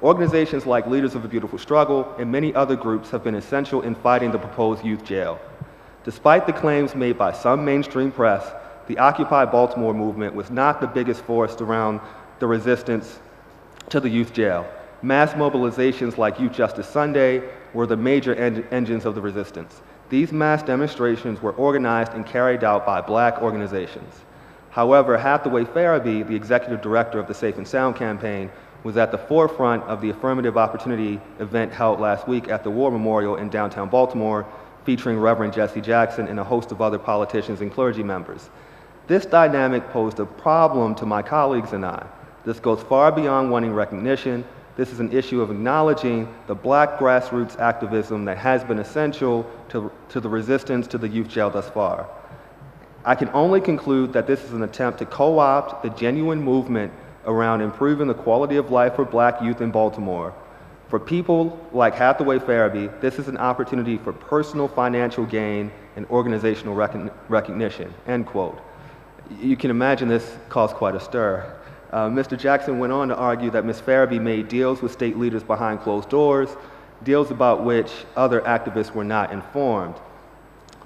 "Organizations like Leaders of a Beautiful Struggle and many other groups have been essential in fighting the proposed youth jail. Despite the claims made by some mainstream press, the Occupy Baltimore movement was not the biggest force around the resistance to the youth jail. Mass mobilizations like Youth Justice Sunday were the major engines of the resistance. These mass demonstrations were organized and carried out by Black organizations. However, Hathaway Farabee, the executive director of the Safe and Sound campaign, was at the forefront of the Affirmative Opportunity event held last week at the War Memorial in downtown Baltimore, featuring Reverend Jesse Jackson and a host of other politicians and clergy members. This dynamic posed a problem to my colleagues and I. This goes far beyond wanting recognition. This is an issue of acknowledging the Black grassroots activism that has been essential to the resistance to the youth jail thus far. I can only conclude that this is an attempt to co-opt the genuine movement around improving the quality of life for Black youth in Baltimore. For people like Hathaway Farabee, this is an opportunity for personal financial gain and organizational recognition," end quote. You can imagine this caused quite a stir. Mr. Jackson went on to argue that Ms. Farabee made deals with state leaders behind closed doors, deals about which other activists were not informed.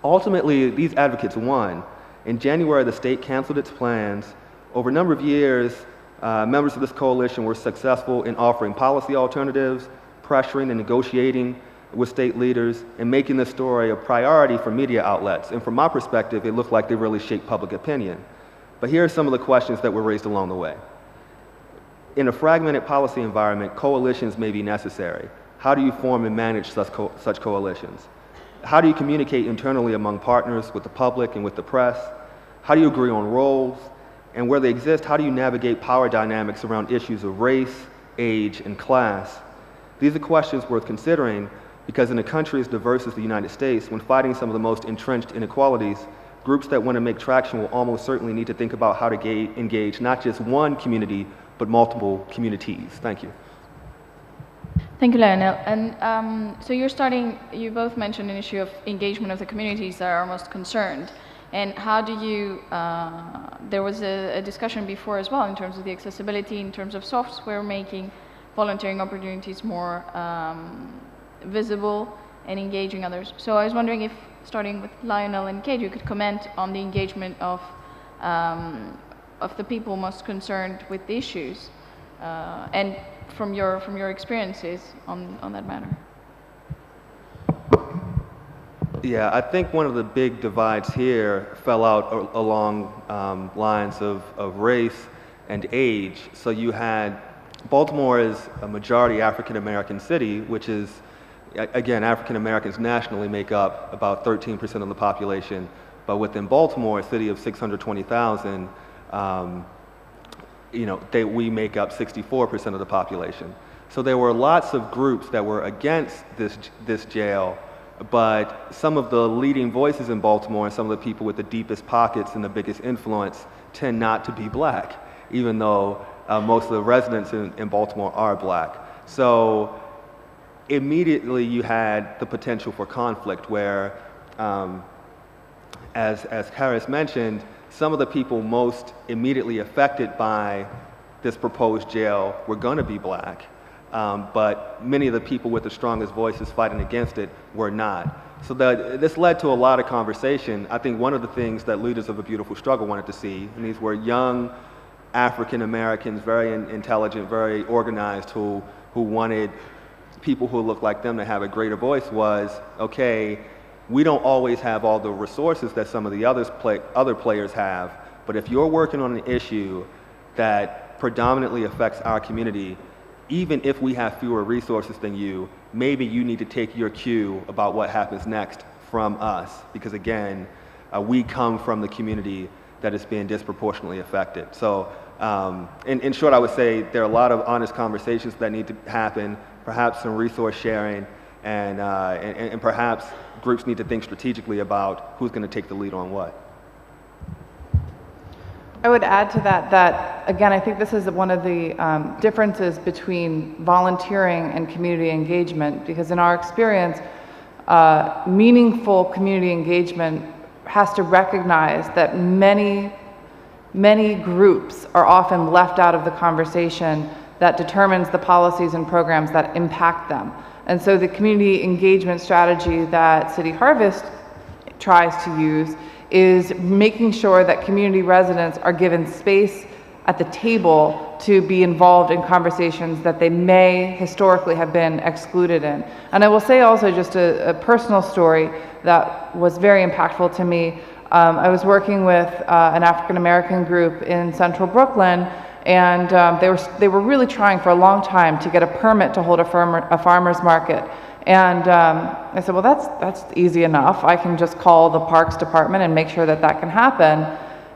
Ultimately, these advocates won. In January, the state canceled its plans. Over a number of years, members of this coalition were successful in offering policy alternatives, pressuring and negotiating with state leaders, and making this story a priority for media outlets. And from my perspective, it looked like they really shaped public opinion. But here are some of the questions that were raised along the way. In a fragmented policy environment, coalitions may be necessary. How do you form and manage such coalitions? How do you communicate internally among partners, with the public and with the press? How do you agree on roles? And where they exist, how do you navigate power dynamics around issues of race, age, and class? These are questions worth considering because in a country as diverse as the United States, when fighting some of the most entrenched inequalities, groups that want to make traction will almost certainly need to think about how to engage not just one community, but multiple communities. Thank you. Thank you, Lionel. And so you both mentioned an issue of engagement of the communities that are most concerned. And how do you, there was a discussion before as well in terms of the accessibility, in terms of software making volunteering opportunities more visible and engaging others. So I was wondering if, starting with Lionel and Kate, you could comment on the engagement of the people most concerned with the issues, and from your experiences on that matter. Yeah, I think one of the big divides here fell out along lines of race and age. So you had, Baltimore is a majority African American city, which is, again, African Americans nationally make up about 13% of the population, but within Baltimore, a city of 620,000, we make up 64% of the population. So there were lots of groups that were against this jail, but some of the leading voices in Baltimore and some of the people with the deepest pockets and the biggest influence tend not to be Black, even though most of the residents in Baltimore are Black. So immediately you had the potential for conflict where, as Karis mentioned, some of the people most immediately affected by this proposed jail were going to be Black, but many of the people with the strongest voices fighting against it were not. So this led to a lot of conversation. I think one of the things that Leaders of a Beautiful Struggle wanted to see, and these were young African Americans, very intelligent, very organized, who wanted people who looked like them to have a greater voice, was, okay, we don't always have all the resources that some of the other players have, but if you're working on an issue that predominantly affects our community, even if we have fewer resources than you, maybe you need to take your cue about what happens next from us, because again, we come from the community that is being disproportionately affected. So in short, I would say there are a lot of honest conversations that need to happen, perhaps some resource sharing, and perhaps groups need to think strategically about who's going to take the lead on what. I would add to that again, I think this is one of the differences between volunteering and community engagement, because in our experience, meaningful community engagement has to recognize that many groups are often left out of the conversation that determines the policies and programs that impact them. And so the community engagement strategy that City Harvest tries to use is making sure that community residents are given space at the table to be involved in conversations that they may historically have been excluded in. And I will say also just a personal story that was very impactful to me. I was working with an African American group in central Brooklyn, and they were really trying for a long time to get a permit to hold a farmer's market. And I said, well, that's easy enough. I can just call the Parks Department and make sure that that can happen.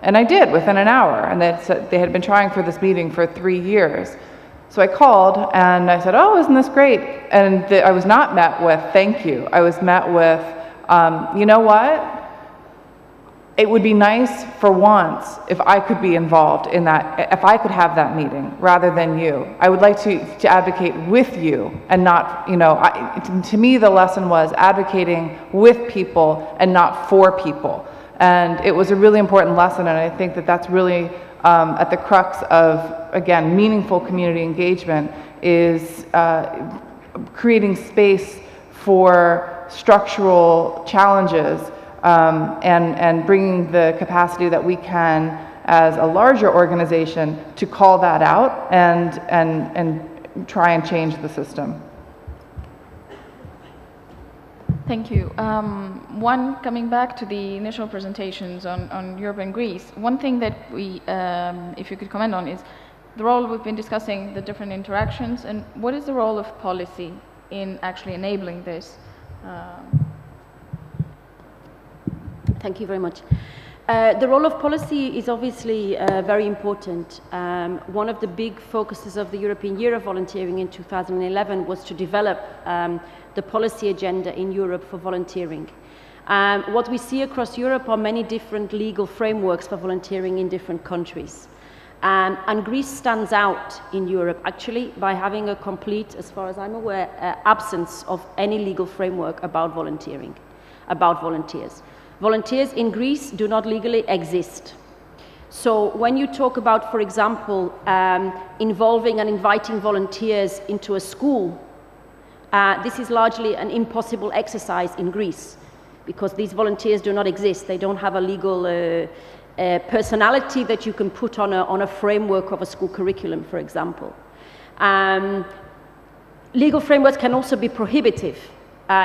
And I did within an hour. And they had been trying for this meeting for 3 years. So I called and I said, oh, isn't this great? And I was not met with thank you. I was met with, you know what? It would be nice for once if I could be involved in that, if I could have that meeting rather than you. I would like to advocate with you and not, to me the lesson was advocating with people and not for people. And it was a really important lesson, and I think that that's really at the crux of, again, meaningful community engagement is creating space for structural challenges and bringing the capacity that we can as a larger organization to call that out and try and change the system. Thank you. Coming back to the initial presentations on Europe and Greece, one thing that we, if you could comment on, is the role we've been discussing, the different interactions, and what is the role of policy in actually enabling this? Thank you very much. The role of policy is obviously very important. One of the big focuses of the European Year of Volunteering in 2011 was to develop the policy agenda in Europe for volunteering. What we see across Europe are many different legal frameworks for volunteering in different countries. And Greece stands out in Europe actually by having a complete, as far as I'm aware, absence of any legal framework about volunteering, about volunteers. Volunteers in Greece do not legally exist. So when you talk about, for example, involving and inviting volunteers into a school, this is largely an impossible exercise in Greece because these volunteers do not exist. They don't have a legal personality that you can put on a framework of a school curriculum, for example. Legal frameworks can also be prohibitive.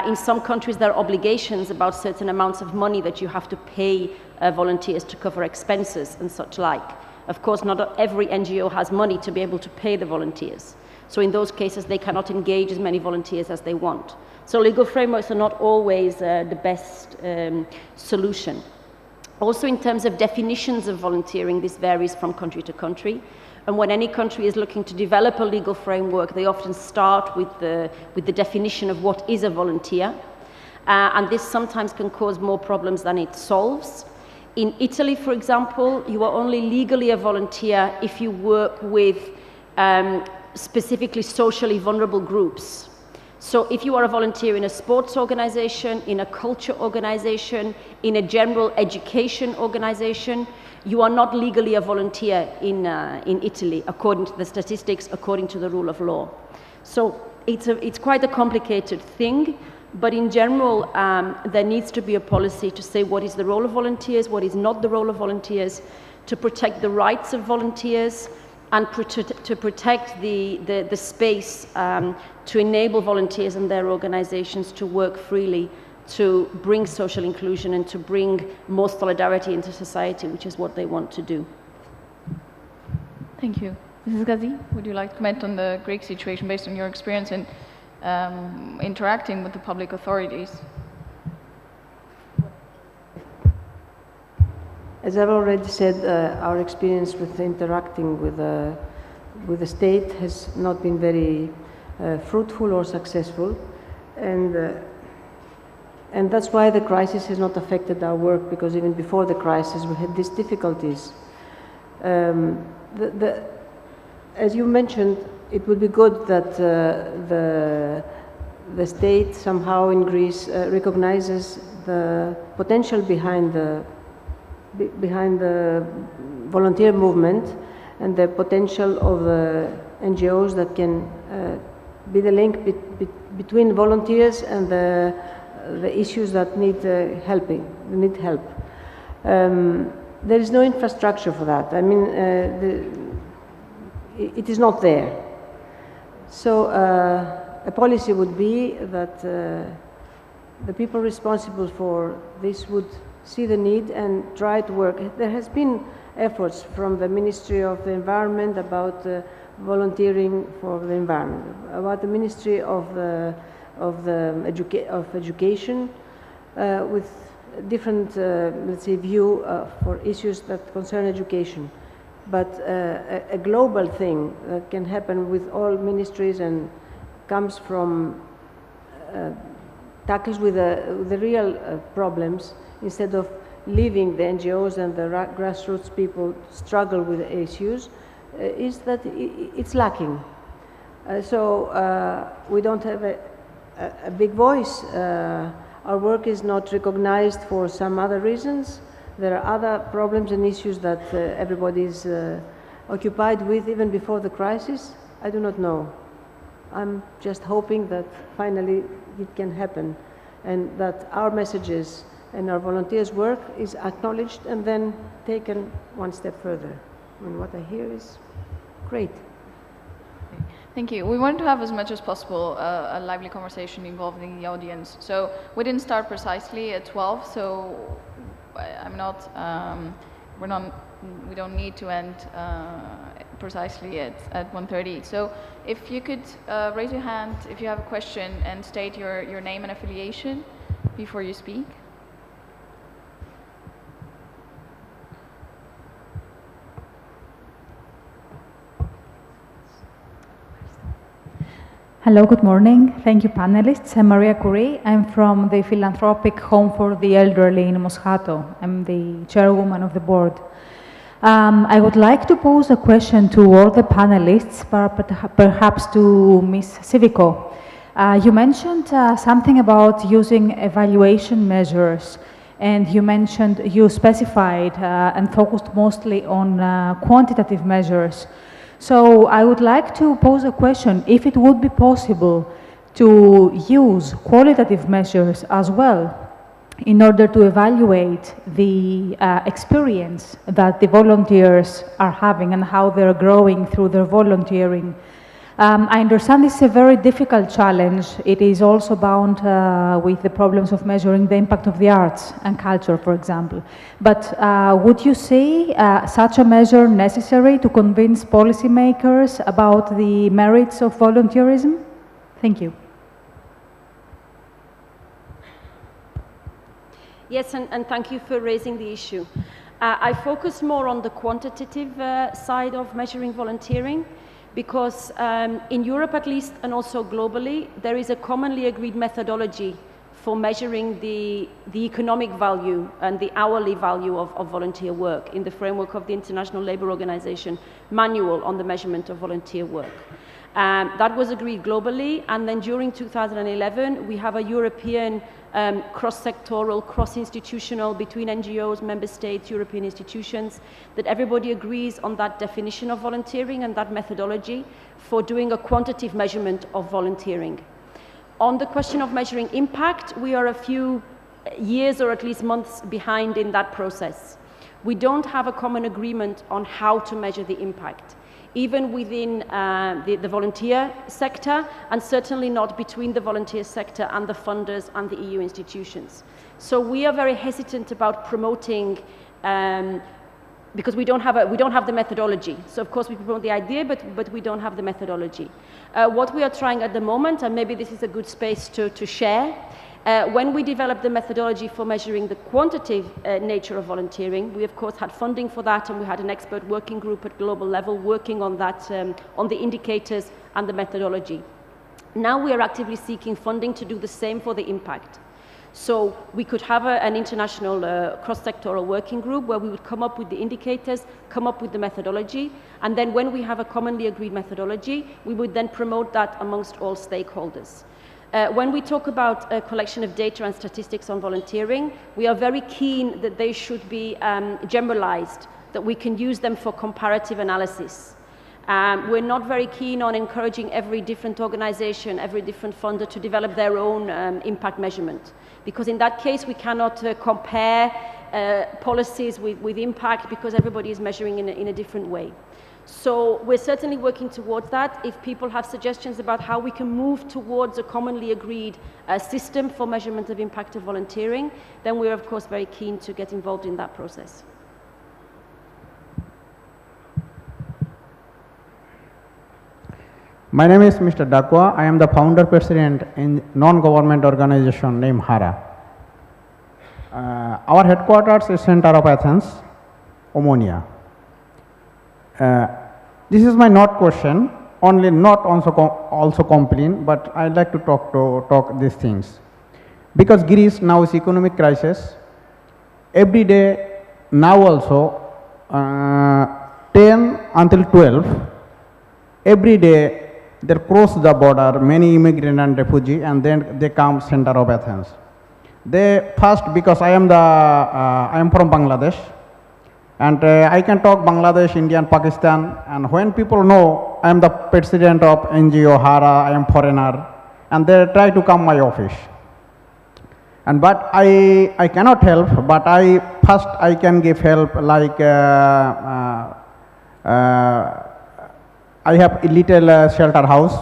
In some countries, there are obligations about certain amounts of money that you have to pay volunteers to cover expenses and such like. Of course, not every NGO has money to be able to pay the volunteers. So in those cases, they cannot engage as many volunteers as they want. So legal frameworks are not always the best solution. Also, in terms of definitions of volunteering, this varies from country to country. And when any country is looking to develop a legal framework, they often start with the definition of what is a volunteer. And this sometimes can cause more problems than it solves. In Italy, for example, you are only legally a volunteer if you work with specifically socially vulnerable groups. So if you are a volunteer in a sports organization, in a culture organization, in a general education organization, you are not legally a volunteer in Italy, according to the statistics, according to the rule of law. So it's quite a complicated thing, but in general, there needs to be a policy to say what is the role of volunteers, what is not the role of volunteers, to protect the rights of volunteers, and to protect the space to enable volunteers and their organizations to work freely, to bring social inclusion and to bring more solidarity into society, which is what they want to do. Thank you. Mrs. Gazi, would you like to comment on the Greek situation based on your experience in interacting with the public authorities? As I've already said, our experience with interacting with the state has not been very fruitful or successful. and that's why the crisis has not affected our work, because even before the crisis we had these difficulties. As you mentioned, it would be good that the state somehow in Greece recognizes the potential behind the volunteer movement and the potential of NGOs that can be the link between volunteers and the issues that need help. There is no infrastructure for that. I mean, it is not there. So a policy would be that the people responsible for this would see the need and try to work. There has been efforts from the Ministry of the Environment about volunteering for the environment, about the Ministry of Education with different, let's say, view for issues that concern education. But a global thing that can happen with all ministries and comes from tackles with the real problems instead of leaving the NGOs and the grassroots people struggle with the issues, is that it's lacking. So we don't have a big voice. Our work is not recognized for some other reasons. There are other problems and issues that everybody is occupied with even before the crisis. I do not know. I'm just hoping that finally it can happen and that our messages and our volunteers' work is acknowledged and then taken one step further. And what I hear is great. Thank you. We wanted to have as much as possible a lively conversation involving the audience. So we didn't start precisely at 12, so we don't need to end precisely at 1:30. So if you could raise your hand if you have a question and state your name and affiliation before you speak. Hello, good morning. Thank you, panelists. I'm Maria Curie. I'm from the Philanthropic Home for the Elderly in Moscato. I'm the chairwoman of the board. I would like to pose a question to all the panelists, perhaps to Ms. Civico. You mentioned something about using evaluation measures, and you specified and focused mostly on quantitative measures. So I would like to pose a question, if it would be possible to use qualitative measures as well in order to evaluate the experience that the volunteers are having and how they're growing through their volunteering. I understand this is a very difficult challenge. It is also bound with the problems of measuring the impact of the arts and culture, for example. But would you see such a measure necessary to convince policymakers about the merits of volunteerism? Thank you. Yes, and thank you for raising the issue. I focus more on the quantitative side of measuring volunteering, because in Europe at least, and also globally, there is a commonly agreed methodology for measuring the economic value and the hourly value of volunteer work in the framework of the International Labour Organization Manual on the Measurement of Volunteer Work. That was agreed globally, and then during 2011 we have a European cross-sectoral, cross-institutional, between NGOs, member states, European institutions, that everybody agrees on that definition of volunteering and that methodology for doing a quantitative measurement of volunteering. On the question of measuring impact, we are a few years or at least months behind in that process. We don't have a common agreement on how to measure the impact, even within the volunteer sector, and certainly not between the volunteer sector and the funders and the EU institutions. So we are very hesitant about promoting, because we don't have the methodology. So of course we promote the idea, but we don't have the methodology. What we are trying at the moment, and maybe this is a good space to share, when we developed the methodology for measuring the quantitative nature of volunteering, we of course had funding for that, and we had an expert working group at global level working on that, on the indicators and the methodology. Now we are actively seeking funding to do the same for the impact. So we could have an international cross-sectoral working group where we would come up with the indicators, come up with the methodology, and then when we have a commonly agreed methodology, we would then promote that amongst all stakeholders. When we talk about a collection of data and statistics on volunteering, we are very keen that they should be generalized, that we can use them for comparative analysis. We're not very keen on encouraging every different organization, every different funder to develop their own impact measurement, because in that case we cannot compare policies with impact because everybody is measuring in a different way. So we're certainly working towards that. If people have suggestions about how we can move towards a commonly agreed system for measurement of impact of volunteering, then we're of course very keen to get involved in that process. My name is Mr. Dakwa. I am the founder president in non-government organization named HARA. Our headquarters is center of Athens, Omonia. This is my not question, only not also complain, but I'd like to talk these things. Because Greece now is economic crisis, every day now also 10 until 12, every day they cross the border, many immigrant and refugee, and then they come center of Athens. They first, because I am from Bangladesh, and I can talk Bangladesh, India and Pakistan, and when people know I am the president of NGO HARA, I am foreigner, and they try to come my office. And but I cannot help, but first I can give help, like I have a little shelter house,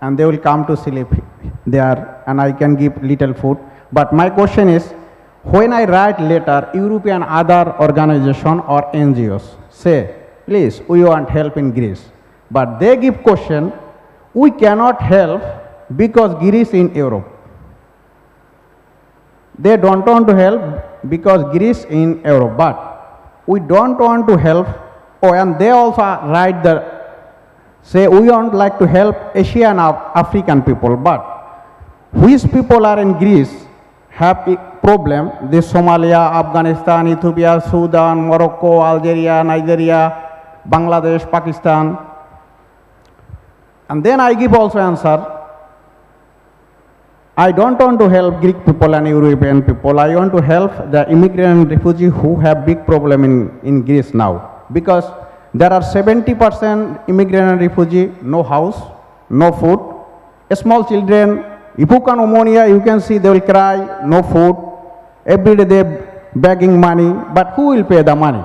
and they will come to sleep there, and I can give little food. But my question is, when I write letter, European other organization or NGOs say, please, we want help in Greece. But they give question, we cannot help because Greece in Europe. They don't want to help because Greece in Europe, but we don't want to help. Oh, and they also write say we don't like to help Asian or African people, but which people are in Greece have a problem, this Somalia, Afghanistan, Ethiopia, Sudan, Morocco, Algeria, Nigeria, Bangladesh, Pakistan. And then I give also answer, I don't want to help Greek people and European people, I want to help the immigrant and refugee who have big problem in Greece now, because there are 70% immigrant and refugee, no house, no food, small children, if you can ammonia, you can see they will cry, no food, every day they begging money, but who will pay the money?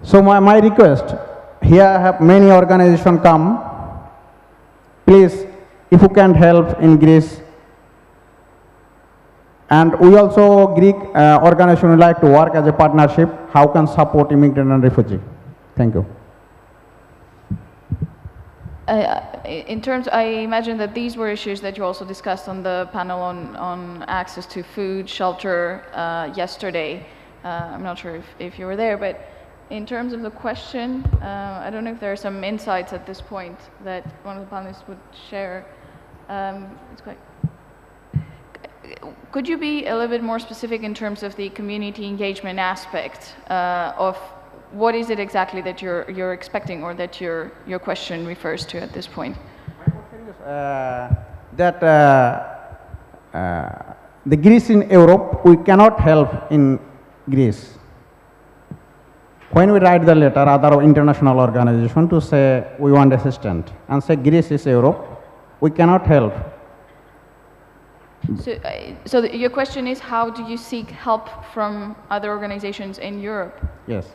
So my request, here I have many organizations come, please, if you can help in Greece, and we also, Greek organization would like to work as a partnership, how can support immigrant and refugee. Thank you. In terms, I imagine that these were issues that you also discussed on the panel on access to food, shelter yesterday. I'm not sure if you were there, but in terms of the question, I don't know if there are some insights at this point that one of the panelists would share. It's quite. Could you be a little bit more specific in terms of the community engagement aspect of what is it exactly that you're expecting or that your question refers to at this point? My question is that the Greece in Europe, we cannot help in Greece. When we write the letter, other international organization to say we want assistance and say Greece is Europe, we cannot help. So your question is, how do you seek help from other organizations in Europe? Yes.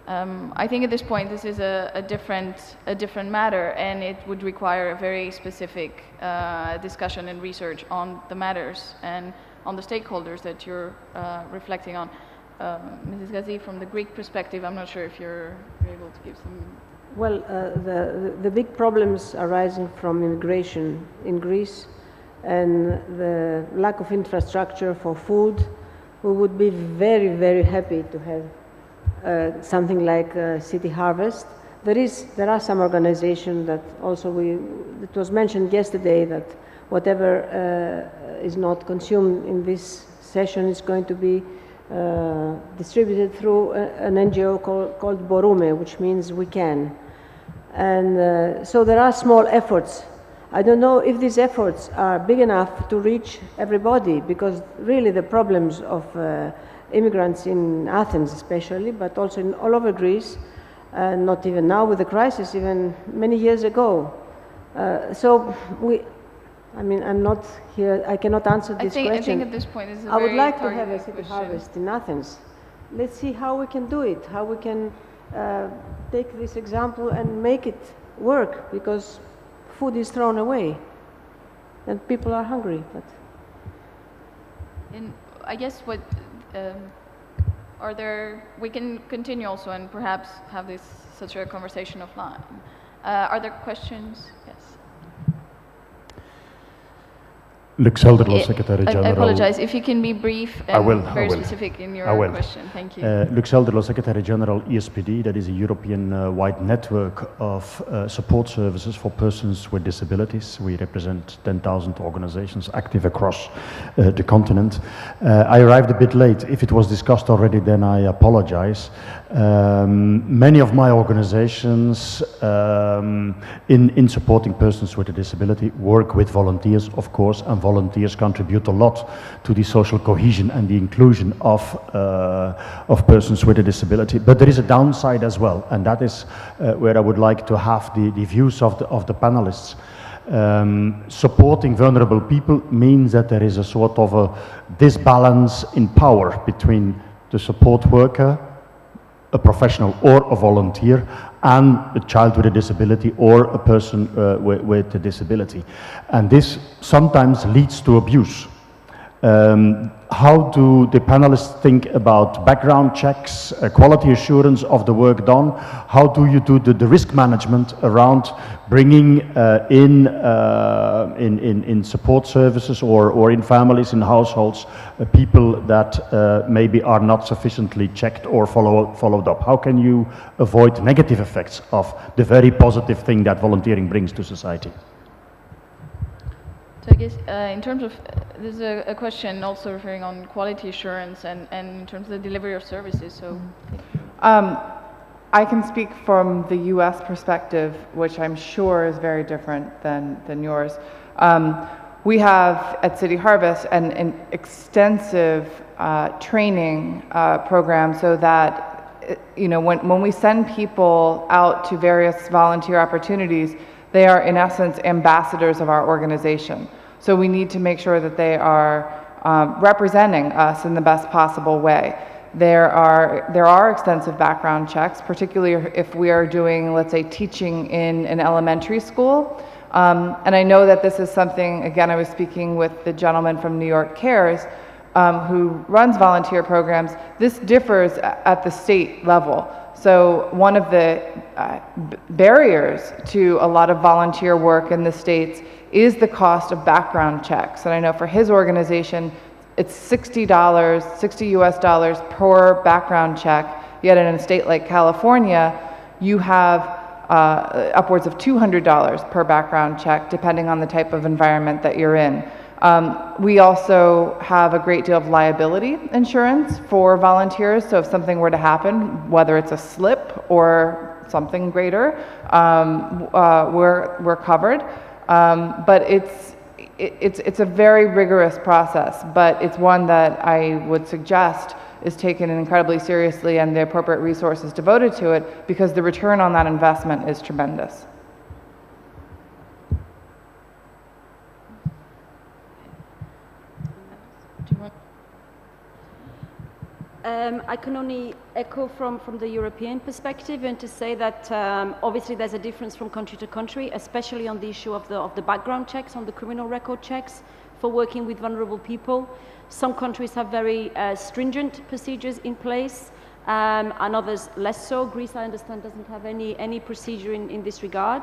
I think at this point this is a different matter, and it would require a very specific discussion and research on the matters and on the stakeholders that you're reflecting on. Mrs. Gazi, from the Greek perspective, I'm not sure if you're able to give some. Well, the big problems arising from immigration in Greece and the lack of infrastructure for food, we would be very, very happy to have something like City Harvest, there are some organizations that also it was mentioned yesterday that whatever is not consumed in this session is going to be distributed through an NGO called Borume, which means we can. And so there are small efforts. I don't know if these efforts are big enough to reach everybody, because really the problems of immigrants in Athens especially, but also in all over Greece, not even now with the crisis, even many years ago. I mean, I'm not here, I cannot answer this question. I think at this point this is a I would very like to have a targeted city question. harvest in Athens. Let's see how we can do it, how we can take this example and make it work, because food is thrown away and people are hungry. But And I guess what we can continue also and perhaps have such a conversation offline. Are there questions? Yes. Luc Zelderlo, Secretary General. I apologize. If you can be brief and very specific in your question. Thank you. Luc Zelderlo, Secretary General, ESPD, that is a European-wide network of support services for persons with disabilities. We represent 10,000 organizations active across the continent. I arrived a bit late. If it was discussed already, then I apologize. Many of my organizations in supporting persons with a disability work with volunteers, of course, and volunteers contribute a lot to the social cohesion and the inclusion of persons with a disability. But there is a downside as well, and that is where I would like to have the views of the panelists. Supporting vulnerable people means that there is a sort of a disbalance in power between the support worker, a professional or a volunteer, and a child with a disability or a person with a disability. And this sometimes leads to abuse. How do the panelists think about background checks, quality assurance of the work done? How do you do the risk management around bringing in support services or in families, in households, people that maybe are not sufficiently checked or followed up? How can you avoid negative effects of the very positive thing that volunteering brings to society? So I guess in terms of, this is a question also referring on quality assurance and in terms of the delivery of services. So, I can speak from the U.S. perspective, which I'm sure is very different than yours. We have at City Harvest an extensive training program, so that when we send people out to various volunteer opportunities, they are in essence ambassadors of our organization. So we need to make sure that they are representing us in the best possible way. There are extensive background checks, particularly if we are doing, let's say, teaching in an elementary school. And I know that this is something, again, I was speaking with the gentleman from New York Cares, who runs volunteer programs. This differs at the state level. So one of the barriers to a lot of volunteer work in the States is the cost of background checks. And I know for his organization, it's $60 US per background check, yet in a state like California, you have upwards of $200 per background check, depending on the type of environment that you're in. We also have a great deal of liability insurance for volunteers, so if something were to happen, whether it's a slip or something greater, we're covered. But it's a very rigorous process, but it's one that I would suggest is taken incredibly seriously and the appropriate resources devoted to it, because the return on that investment is tremendous. I can only echo from the European perspective and to say that obviously there's a difference from country to country, especially on the issue of the background checks, on the criminal record checks for working with vulnerable people. Some countries have very stringent procedures in place and others less so. Greece, I understand, doesn't have any procedure in this regard.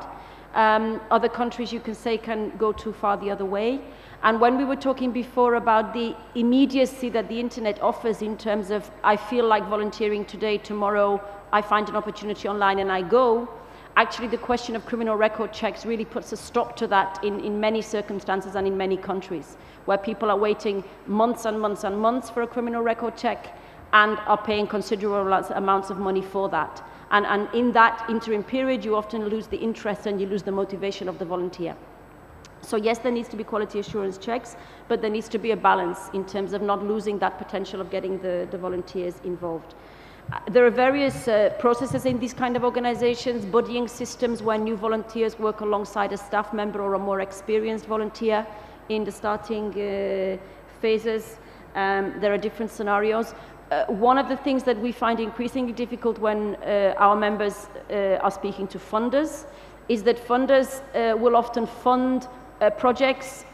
Other countries, you can say, can go too far the other way. And when we were talking before about the immediacy that the internet offers in terms of, I feel like volunteering today, tomorrow I find an opportunity online and I go, Actually, the question of criminal record checks really puts a stop to that in many circumstances and in many countries, where people are waiting months and months and months for a criminal record check and are paying considerable amounts of money for that. And in that interim period, you often lose the interest and you lose the motivation of the volunteer. So yes, there needs to be quality assurance checks, but there needs to be a balance in terms of not losing that potential of getting the volunteers involved. There are various processes in these kind of organizations, buddying systems where new volunteers work alongside a staff member or a more experienced volunteer in the starting phases. There are different scenarios. One of the things that we find increasingly difficult when our members are speaking to funders is that funders will often fund projects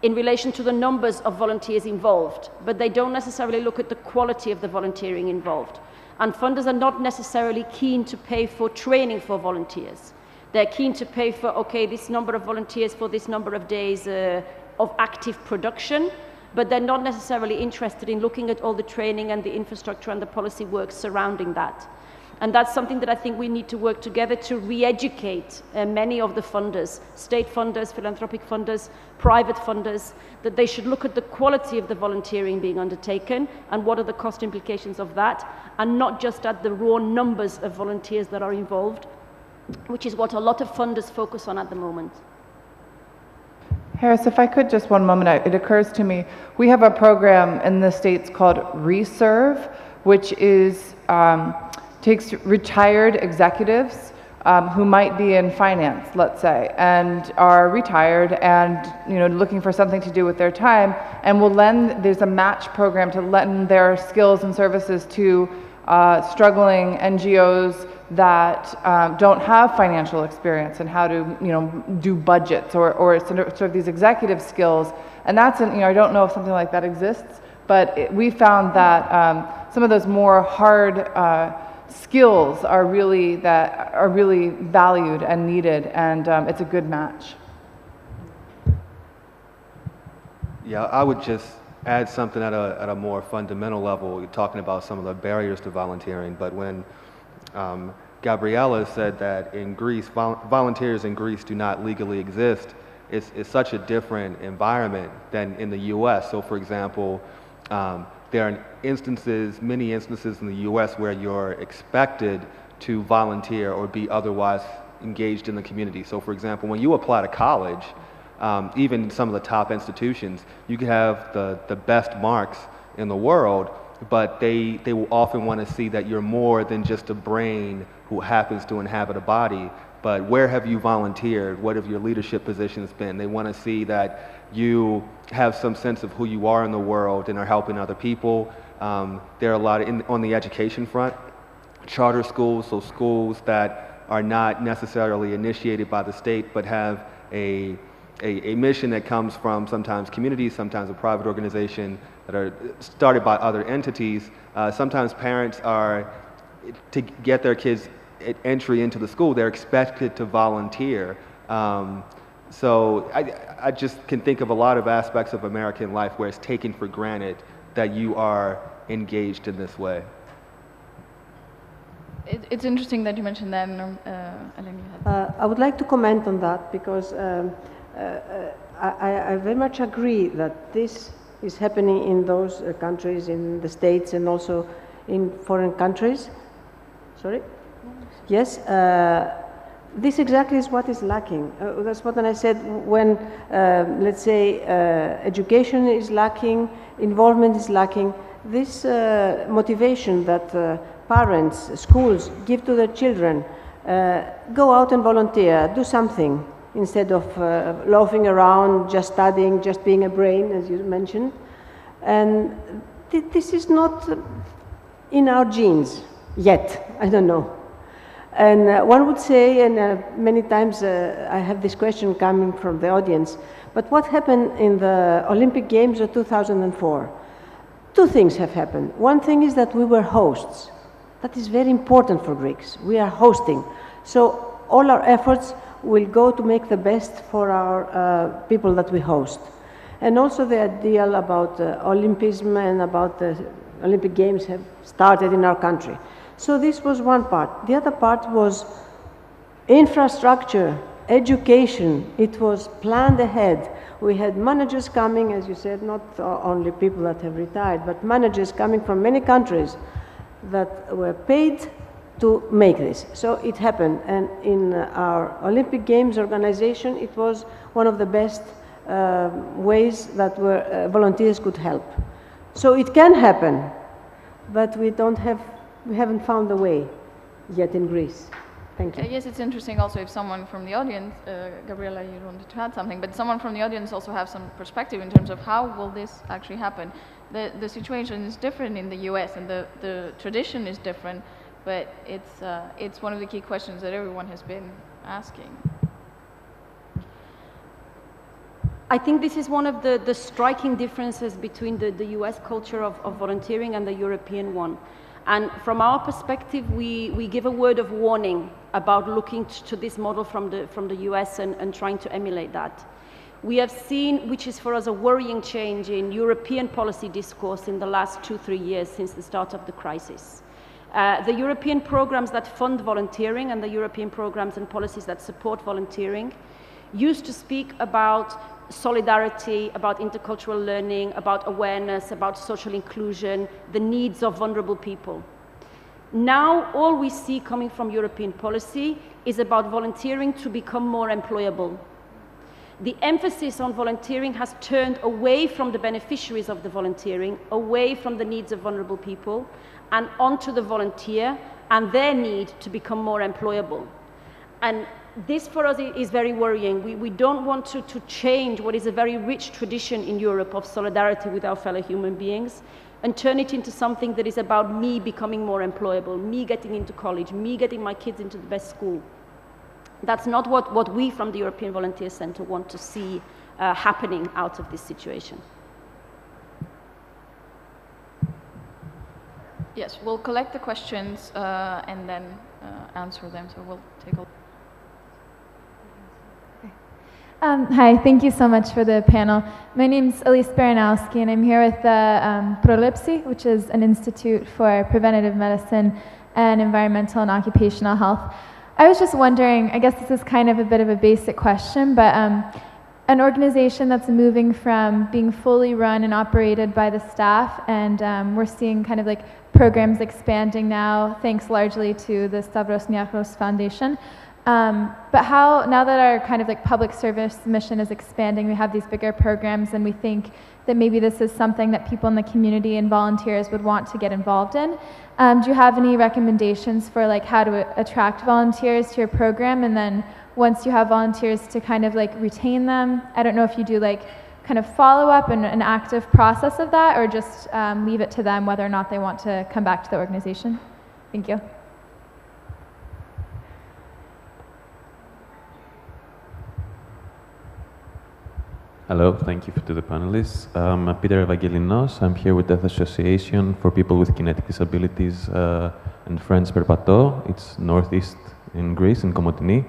in relation to the numbers of volunteers involved, but they don't necessarily look at the quality of the volunteering involved. And funders are not necessarily keen to pay for training for volunteers. They're keen to pay for, okay, this number of volunteers for this number of days of active production, but they're not necessarily interested in looking at all the training and the infrastructure and the policy work surrounding that. And that's something that I think we need to work together to re-educate many of the funders, state funders, philanthropic funders, private funders, that they should look at the quality of the volunteering being undertaken and what are the cost implications of that, and not just at the raw numbers of volunteers that are involved, which is what a lot of funders focus on at the moment. Harris, if I could just one moment, it occurs to me, we have a program in the States called Reserve, which is takes retired executives who might be in finance, let's say, and are retired and looking for something to do with their time, and will lend. There's a match program to lend their skills and services to struggling NGOs that don't have financial experience and how to do budgets or sort of these executive skills. And that's I don't know if something like that exists, but we found that some of those more hard skills are really valued and needed, and it's a good match. Yeah, I would just add something at a more fundamental level. You're talking about some of the barriers to volunteering, but when Gabriella said that in Greece, volunteers in Greece do not legally exist, it's such a different environment than in the U.S. So, for example, there are many instances in the U.S. where you're expected to volunteer or be otherwise engaged in the community. So, for example, when you apply to college, even some of the top institutions, you can have the best marks in the world, but they will often want to see that you're more than just a brain who happens to inhabit a body, but where have you volunteered? What have your leadership positions been? They want to see that you have some sense of who you are in the world and are helping other people. There are a lot on the education front, charter schools, so schools that are not necessarily initiated by the state, but have a mission that comes from sometimes communities, sometimes a private organization that are started by other entities. Sometimes parents are, to get their kids entry into the school, they're expected to volunteer. So I just can think of a lot of aspects of American life where it's taken for granted that you are engaged in this way. It's interesting that you mentioned that, Eleni. I would like to comment on that because I very much agree that this is happening in those countries, in the States and also in foreign countries. Sorry? Yes. This exactly is what is lacking. That's what I said when, let's say, education is lacking, involvement is lacking. This motivation that parents, schools give to their children, go out and volunteer, do something, instead of loafing around, just studying, just being a brain, as you mentioned. And this is not in our genes yet, I don't know. And one would say, and many times I have this question coming from the audience, but what happened in the Olympic Games of 2004? Two things have happened. One thing is that we were hosts. That is very important for Greeks. We are hosting. So all our efforts will go to make the best for our people that we host. And also the ideal about Olympism and about the Olympic Games have started in our country. So this was one part. The other part was Infrastructure, education, it was planned ahead. We had managers coming, as you said, not only people that have retired, but managers coming from many countries that were paid to make this. So it happened, and in our Olympic Games organization, it was one of the best ways that volunteers could help. So it can happen, but we haven't found the way yet in Greece. Thank you. Yes, it's interesting also if someone from the audience, Gabriella, you wanted to add something, but someone from the audience also have some perspective in terms of how will this actually happen. The situation is different in the US and the tradition is different, but it's one of the key questions that everyone has been asking. I think this is one of the striking differences between the US culture of volunteering and the European one. And from our perspective, we give a word of warning about looking to this model from the US and trying to emulate that. We have seen, which is for us a worrying change in European policy discourse in the last 2-3 years since the start of the crisis. The European programs that fund volunteering and the European programs and policies that support volunteering used to speak about solidarity, about intercultural learning, about awareness, about social inclusion, the needs of vulnerable people. Now, all we see coming from European policy is about volunteering to become more employable. The emphasis on volunteering has turned away from the beneficiaries of the volunteering, away from the needs of vulnerable people, and onto the volunteer and their need to become more employable. And this for us is very worrying. We don't want to change what is a very rich tradition in Europe of solidarity with our fellow human beings and turn it into something that is about me becoming more employable, me getting into college, me getting my kids into the best school. That's not what we from the European Volunteer Centre want to see happening out of this situation. Yes, we'll collect the questions and then answer them, so we'll take a look. Hi, thank you so much for the panel. My name is Elise Baranowski, and I'm here with the Prolipsi, which is an institute for preventative medicine and environmental and occupational health. I was just wondering, I guess this is kind of a bit of a basic question, but an organization that's moving from being fully run and operated by the staff, and we're seeing kind of like programs expanding now, thanks largely to the Stavros Niarchos Foundation. But how, now that our kind of like public service mission is expanding, we have these bigger programs, and we think that maybe this is something that people in the community and volunteers would want to get involved in. Do you have any recommendations for like how to attract volunteers to your program, and then once you have volunteers to kind of like retain them? I don't know if you do like kind of follow up and an active process of that, or just leave it to them whether or not they want to come back to the organization. Thank you. Hello, thank you to the panelists. I'm Peter Evangelinos. I'm here with the Association for People with Kinetic Disabilities and Friends Perpato. It's northeast in Greece, in Komotini.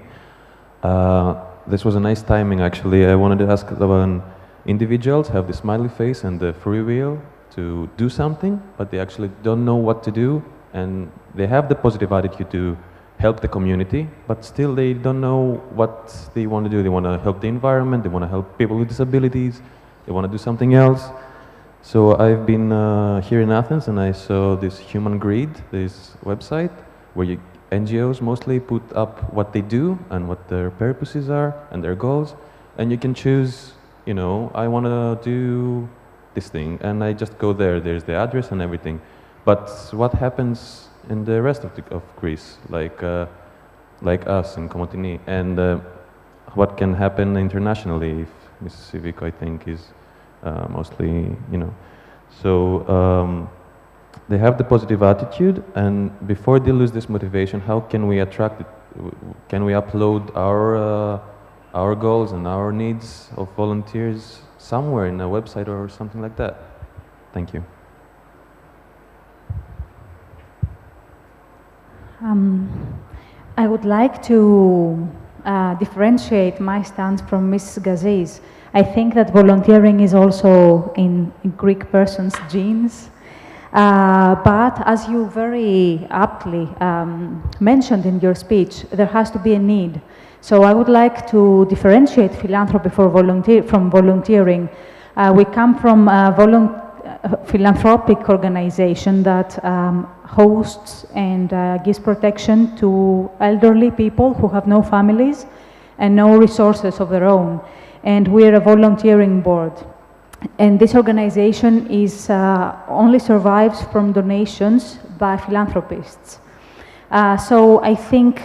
This was a nice timing, actually. I wanted to ask when individuals have the smiley face and the free will to do something, but they actually don't know what to do, and they have the positive attitude to help the community, but still they don't know what they want to do. They want to help the environment, they want to help people with disabilities, they want to do something else. So I've been here in Athens, and I saw this Human Grid, this website, where NGOs mostly put up what they do and what their purposes are and their goals, and you can choose, you know, I want to do this thing, and I just go there. There's the address and everything. But what happens in the rest of Greece, like us in Komotini, and what can happen internationally if Mrs. Civico, I think, is mostly, you know. So they have the positive attitude, and before they lose this motivation, how can we attract it? Can we upload our goals and our needs of volunteers somewhere in a website or something like that? Thank you. I would like to differentiate my stance from Ms. Gazi's. I think that volunteering is also in Greek person's genes. But as you very aptly mentioned in your speech, there has to be a need. So I would like to differentiate philanthropy from volunteering. We come from a philanthropic organization that hosts and gives protection to elderly people who have no families and no resources of their own. And we're a volunteering board. And this organization is only survives from donations by philanthropists. So I think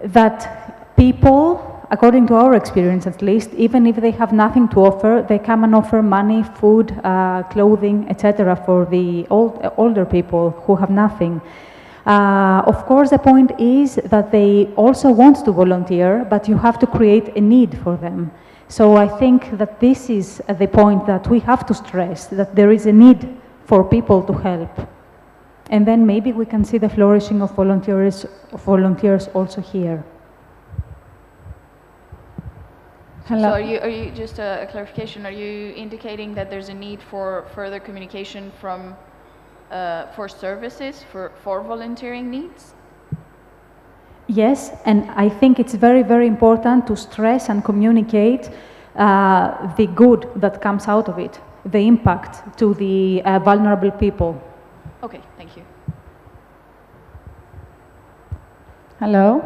that people, according to our experience at least, even if they have nothing to offer, they come and offer money, food, clothing, etc. for the older people who have nothing. Of course, the point is that they also want to volunteer, but you have to create a need for them. So I think that this is the point that we have to stress, that there is a need for people to help. And then maybe we can see the flourishing of volunteers also here. Hello. So are you just a clarification, are you indicating that there's a need for further communication from, for services, for volunteering needs? Yes, and I think it's very, very important to stress and communicate the good that comes out of it, the impact to the vulnerable people. Okay, thank you. Hello,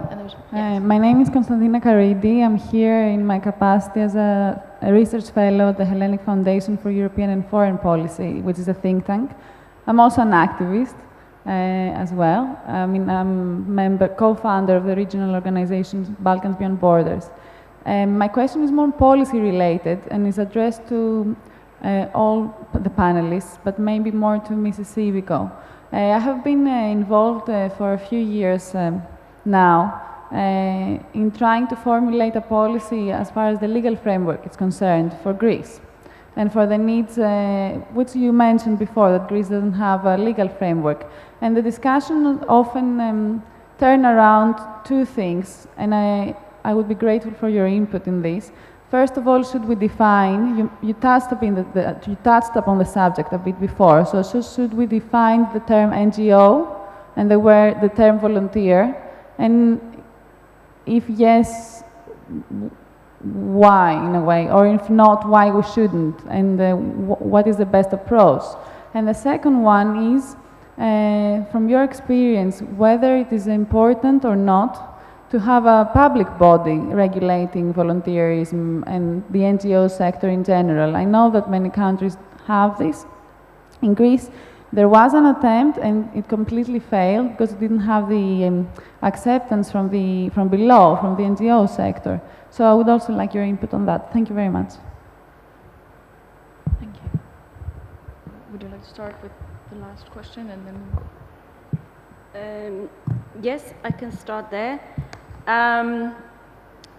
Yes. My name is Konstantina Karidi. I'm here in my capacity as a research fellow at the Hellenic Foundation for European and Foreign Policy, which is a think tank. I'm also an activist as well. I mean, I'm co-founder of the regional organization Balkans Beyond Borders. My question is more policy related and is addressed to all the panelists, but maybe more to Mrs. Civico. I have been involved for a few years now in trying to formulate a policy as far as the legal framework is concerned for Greece and for the needs which you mentioned before, that Greece doesn't have a legal framework. And the discussion often turn around two things, and I would be grateful for your input in this. First of all, should we define, you touched upon the subject a bit before, so should we define the term NGO and the term volunteer? And if yes, why in a way? Or if not, why we shouldn't? And what is the best approach? And the second one is, from your experience, whether it is important or not to have a public body regulating volunteerism and the NGO sector in general. I know that many countries have this. In Greece, there was an attempt and it completely failed because it didn't have the acceptance from below, from the NGO sector. So I would also like your input on that. Thank you very much. Thank you. Would you like to start with the last question and then? Yes, I can start there.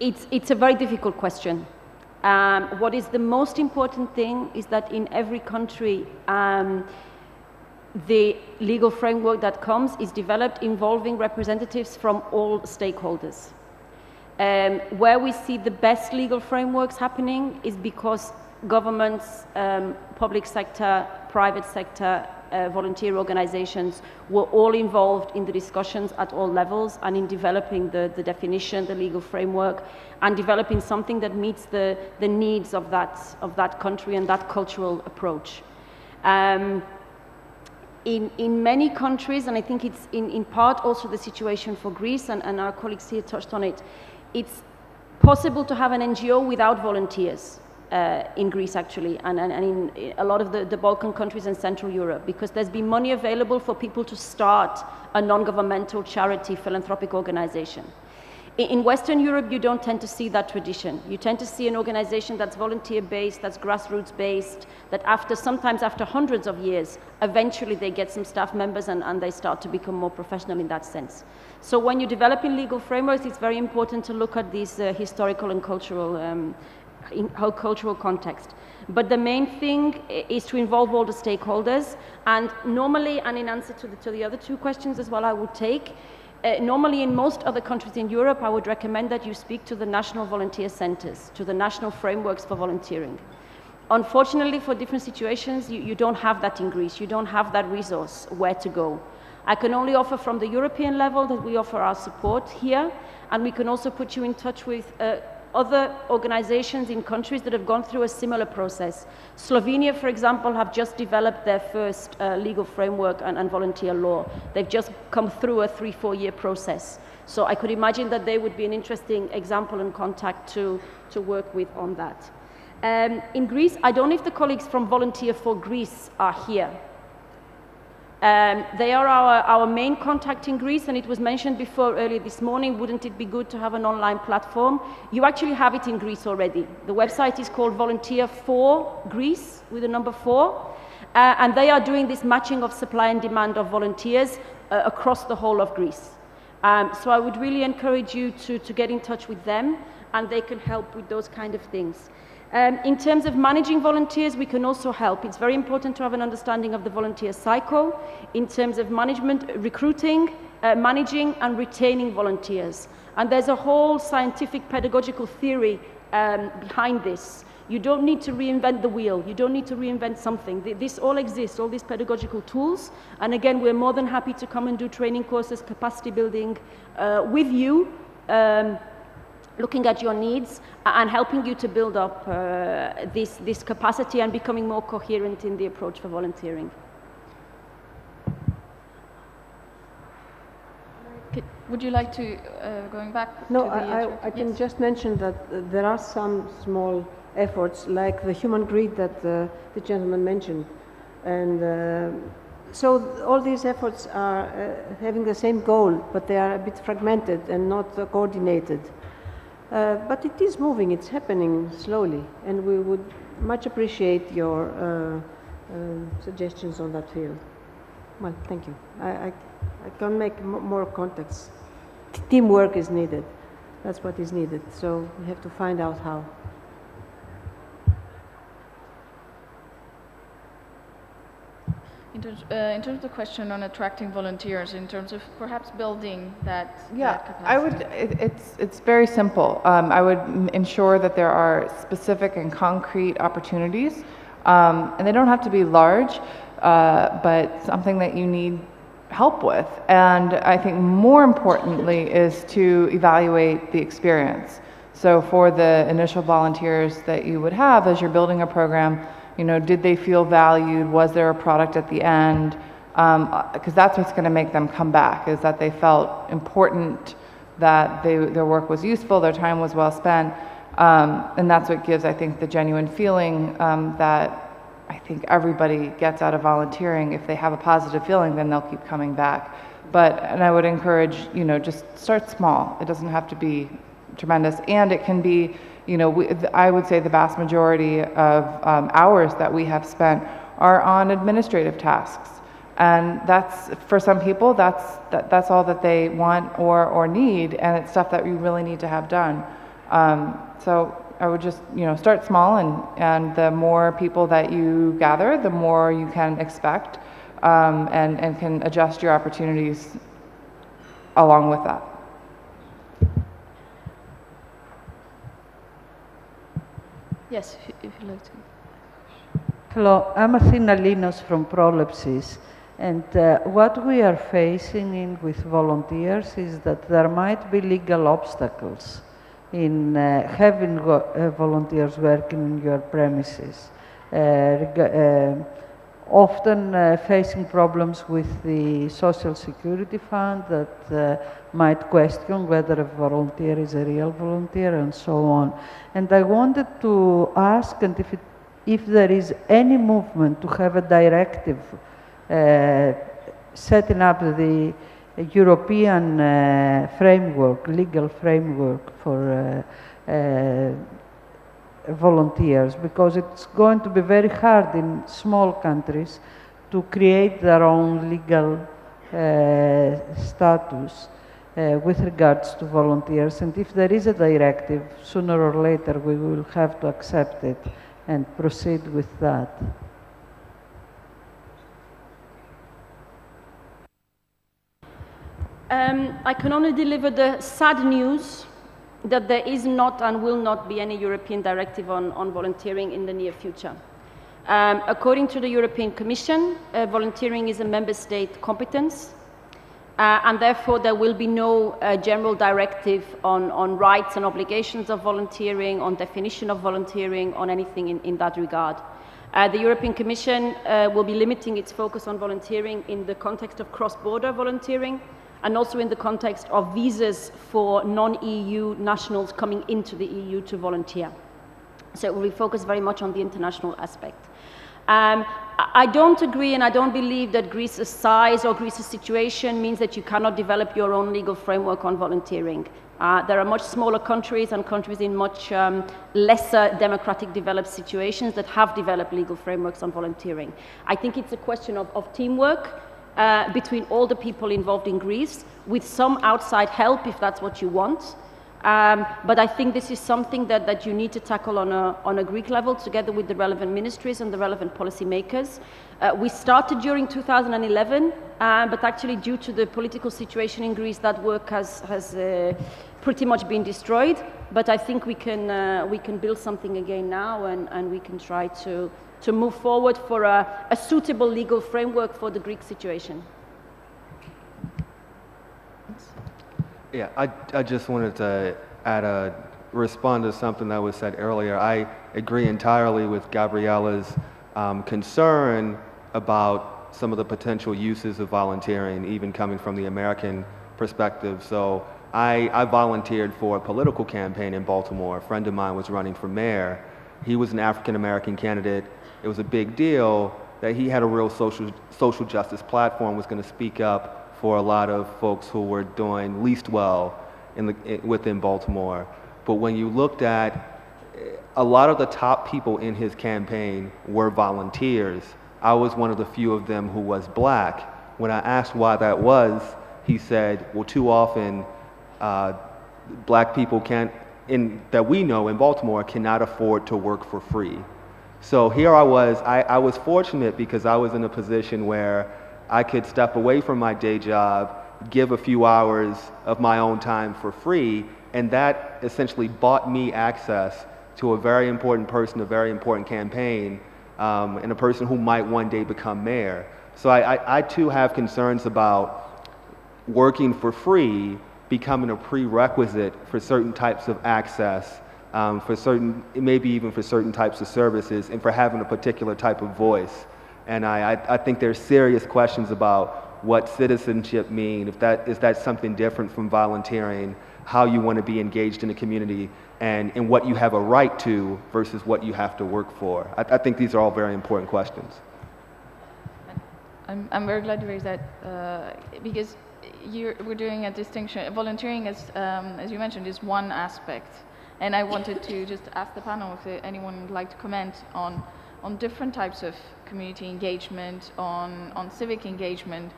It's a very difficult question. What is the most important thing is that in every country, the legal framework that comes is developed involving representatives from all stakeholders. Where we see the best legal frameworks happening is because governments, public sector, private sector, volunteer organizations were all involved in the discussions at all levels and in developing the definition, the legal framework, and developing something that meets the needs of that country and that cultural approach. In many countries, and I think it's in part also the situation for Greece, and our colleagues here touched on it, it's possible to have an NGO without volunteers. In Greece, actually, and in a lot of the Balkan countries and Central Europe, because there's been money available for people to start a non-governmental charity philanthropic organization. In Western Europe, you don't tend to see that tradition. You tend to see an organization that's volunteer-based, that's grassroots-based, that sometimes after hundreds of years, eventually they get some staff members and they start to become more professional in that sense. So when you're developing legal frameworks, it's very important to look at these historical and cultural in whole cultural context. But the main thing is to involve all the stakeholders, and normally, and in answer to the other two questions as well, I would take, normally in most other countries in Europe, I would recommend that you speak to the national volunteer centers, to the national frameworks for volunteering. Unfortunately, for different situations, you don't have that in Greece. You don't have that resource where to go. I can only offer from the European level that we offer our support here, and we can also put you in touch with other organizations in countries that have gone through a similar process. Slovenia, for example, have just developed their first legal framework and volunteer law. They've just come through a 3-4 year process. So I could imagine that they would be an interesting example and contact to work with on that. In Greece, I don't know if the colleagues from Volunteer for Greece are here. They are our main contact in Greece, and it was mentioned before earlier this morning, wouldn't it be good to have an online platform? You actually have it in Greece already. The website is called Volunteer for Greece, with the number 4, and they are doing this matching of supply and demand of volunteers across the whole of Greece. So I would really encourage you to get in touch with them, and they can help with those kind of things. In terms of managing volunteers, we can also help. It's very important to have an understanding of the volunteer cycle in terms of management, recruiting, managing and retaining volunteers. And there's a whole scientific pedagogical theory behind this. You don't need to reinvent the wheel. You don't need to reinvent something. This all exists, all these pedagogical tools. And again, we're more than happy to come and do training courses, capacity building with you, looking at your needs and helping you to build up this capacity and becoming more coherent in the approach for volunteering. Would you like to, going back No, to the... I can just mention that there are some small efforts, like the human greed that the gentleman mentioned. And so all these efforts are having the same goal, but they are a bit fragmented and not coordinated. But it is moving, it's happening slowly, and we would much appreciate your suggestions on that field. Well, thank you. I can make more contacts. Teamwork is needed. That's what is needed. So we have to find out how. In terms of the question on attracting volunteers, in terms of perhaps building that, that capacity. I would. It's very simple. I would ensure that there are specific and concrete opportunities, and they don't have to be large, but something that you need help with. And I think more importantly is to evaluate the experience. So for the initial volunteers that you would have as you're building a program, you know, did they feel valued? Was there a product at the end? Because that's what's going to make them come back, is that they felt important, that their work was useful, their time was well spent. And that's what gives, I think, the genuine feeling that I think everybody gets out of volunteering. If they have a positive feeling, then they'll keep coming back. And I would encourage, you know, just start small. It doesn't have to be tremendous. And it can be, you know, I would say the vast majority of hours that we have spent are on administrative tasks. And that's, for some people, that's all that they want or need, and it's stuff that we really need to have done. So I would just, you know, start small, and the more people that you gather, the more you can expect, and can adjust your opportunities along with that. Yes, if you'd like to. Hello, I'm Athena Linos from Prolepsis, and what we are facing with volunteers is that there might be legal obstacles in having volunteers working in your premises, often facing problems with the Social Security Fund that might question whether a volunteer is a real volunteer and so on. And I wanted to ask, and if there is any movement to have a directive setting up the European framework, legal framework for volunteers, because it's going to be very hard in small countries to create their own legal status with regards to volunteers. And if there is a directive, sooner or later we will have to accept it and proceed with that. I can only deliver the sad news that there is not and will not be any European directive on volunteering in the near future. According to the European Commission, volunteering is a member state competence, and therefore there will be no general directive on rights and obligations of volunteering, on definition of volunteering, on anything in that regard. The European Commission will be limiting its focus on volunteering in the context of cross-border volunteering, and also in the context of visas for non-EU nationals coming into the EU to volunteer. So it will be focused very much on the international aspect. I don't agree, and I don't believe that Greece's size or Greece's situation means that you cannot develop your own legal framework on volunteering. There are much smaller countries and countries in much lesser democratic developed situations that have developed legal frameworks on volunteering. I think it's a question of teamwork between all the people involved in Greece, with some outside help if that's what you want. But I think this is something that you need to tackle on a Greek level together with the relevant ministries and the relevant policy makers. We started during 2011, but actually due to the political situation in Greece, that work has pretty much been destroyed. But I think we can build something again now, and we can try to move forward for a suitable legal framework for the Greek situation. Yeah, I just wanted to respond to something that was said earlier. I agree entirely with Gabriella's concern about some of the potential uses of volunteering, even coming from the American perspective. So I volunteered for a political campaign in Baltimore. A friend of mine was running for mayor. He was an African-American candidate. It was a big deal that he had a real social justice platform, was going to speak up for a lot of folks who were doing least well within Baltimore. But when you looked at a lot of the top people in his campaign were volunteers. I was one of the few of them who was black. When I asked why that was, he said, well, too often black people that we know in Baltimore cannot afford to work for free. So here I was fortunate because I was in a position where I could step away from my day job, give a few hours of my own time for free, and that essentially bought me access to a very important person, a very important campaign, and a person who might one day become mayor. So I too have concerns about working for free becoming a prerequisite for certain types of access, maybe even for certain types of services, and for having a particular type of voice. And I think there's serious questions about what citizenship means, is that something different from volunteering, how you want to be engaged in the community, and what you have a right to versus what you have to work for. I think these are all very important questions. I'm very glad you raised that because we're doing a distinction. Volunteering, as you mentioned, is one aspect. And I wanted to just ask the panel if anyone would like to comment on different types of community engagement, on civic engagement.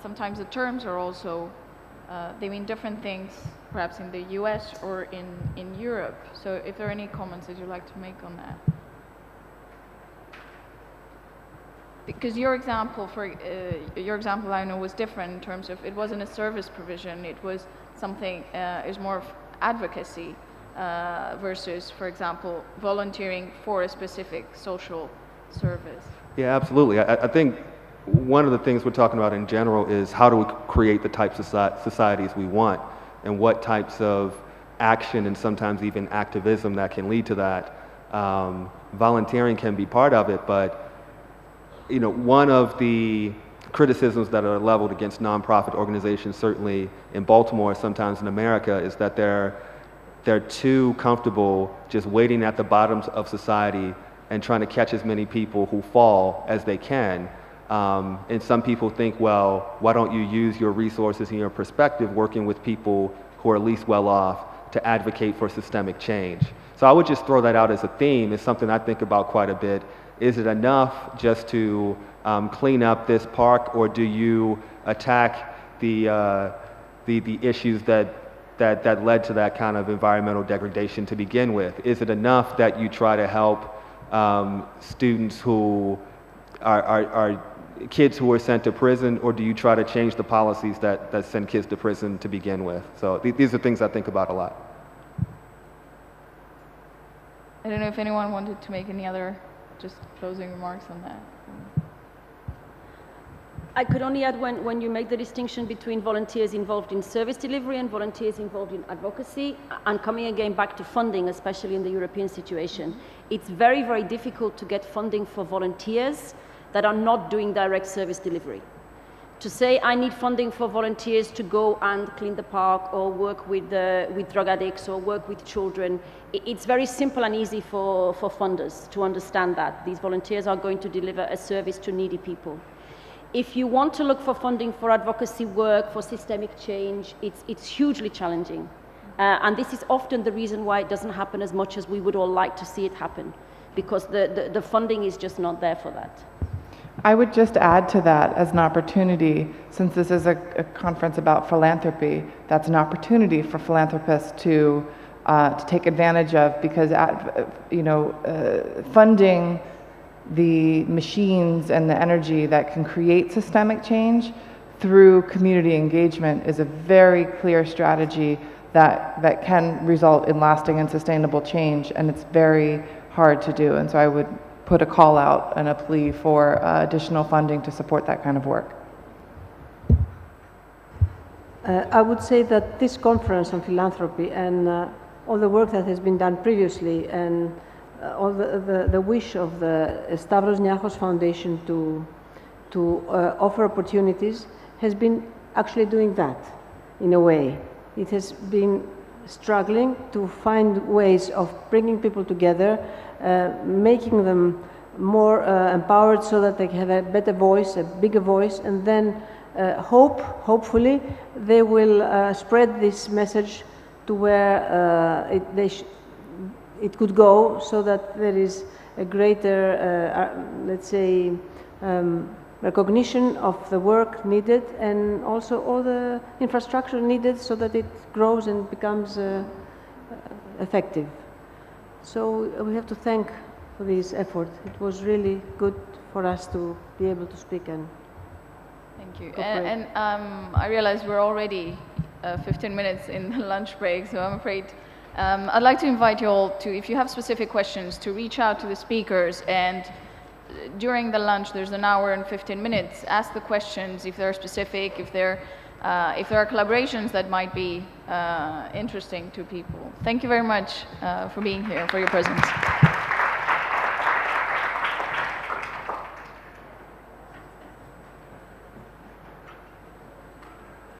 Sometimes the terms are also, they mean different things, perhaps in the US or in Europe. So if there are any comments that you'd like to make on that. Because your example, Lionel, was different in terms of it wasn't a service provision, it was something, is more of advocacy versus, for example, volunteering for a specific social service. Yeah, absolutely. I think one of the things we're talking about in general is how do we create the types of societies we want, and what types of action and sometimes even activism that can lead to that. Volunteering can be part of it, but one of the criticisms that are leveled against nonprofit organizations, certainly in Baltimore, sometimes in America, is that they're too comfortable just waiting at the bottoms of society and trying to catch as many people who fall as they can. And some people think, well, why don't you use your resources and your perspective working with people who are least well off to advocate for systemic change? So I would just throw that out as a theme. It's something I think about quite a bit. Is it enough just to clean up this park, or do you attack the issues that led to that kind of environmental degradation to begin with? Is it enough that you try to help students who are kids who are sent to prison, or do you try to change the policies that send kids to prison to begin with? So these are things I think about a lot. I don't know if anyone wanted to make any other just closing remarks on that. I could only add when you make the distinction between volunteers involved in service delivery and volunteers involved in advocacy, and coming again back to funding, especially in the European situation, it's very, very difficult to get funding for volunteers that are not doing direct service delivery. To say I need funding for volunteers to go and clean the park or work with drug addicts or work with children, it's very simple and easy for funders to understand that these volunteers are going to deliver a service to needy people. If you want to look for funding for advocacy work, for systemic change, it's hugely challenging. And this is often the reason why it doesn't happen as much as we would all like to see it happen, because the funding is just not there for that. I would just add to that as an opportunity, since this is a conference about philanthropy, that's an opportunity for philanthropists to take advantage of, because funding the machines and the energy that can create systemic change through community engagement is a very clear strategy that can result in lasting and sustainable change, and it's very hard to do. And so I would put a call out and a plea for additional funding to support that kind of work. I would say that this conference on philanthropy and all the work that has been done previously and all the wish of the Stavros Niarchos Foundation to offer opportunities has been actually doing that in a way. It has been struggling to find ways of bringing people together, making them more empowered so that they have a better voice, a bigger voice, and then hopefully they will spread this message to where it could go, so that there is a greater, let's say, recognition of the work needed, and also all the infrastructure needed so that it grows and becomes effective. So we have to thank for this effort. It was really good for us to be able to speak and thank you. And I realize we're already 15 minutes in the lunch break, so I'm afraid I'd like to invite you all to, if you have specific questions, to reach out to the speakers, and during the lunch there's an hour and 15 minutes. Ask the questions if they're specific, if there are collaborations that might be interesting to people. Thank you very much for being here, for your presence.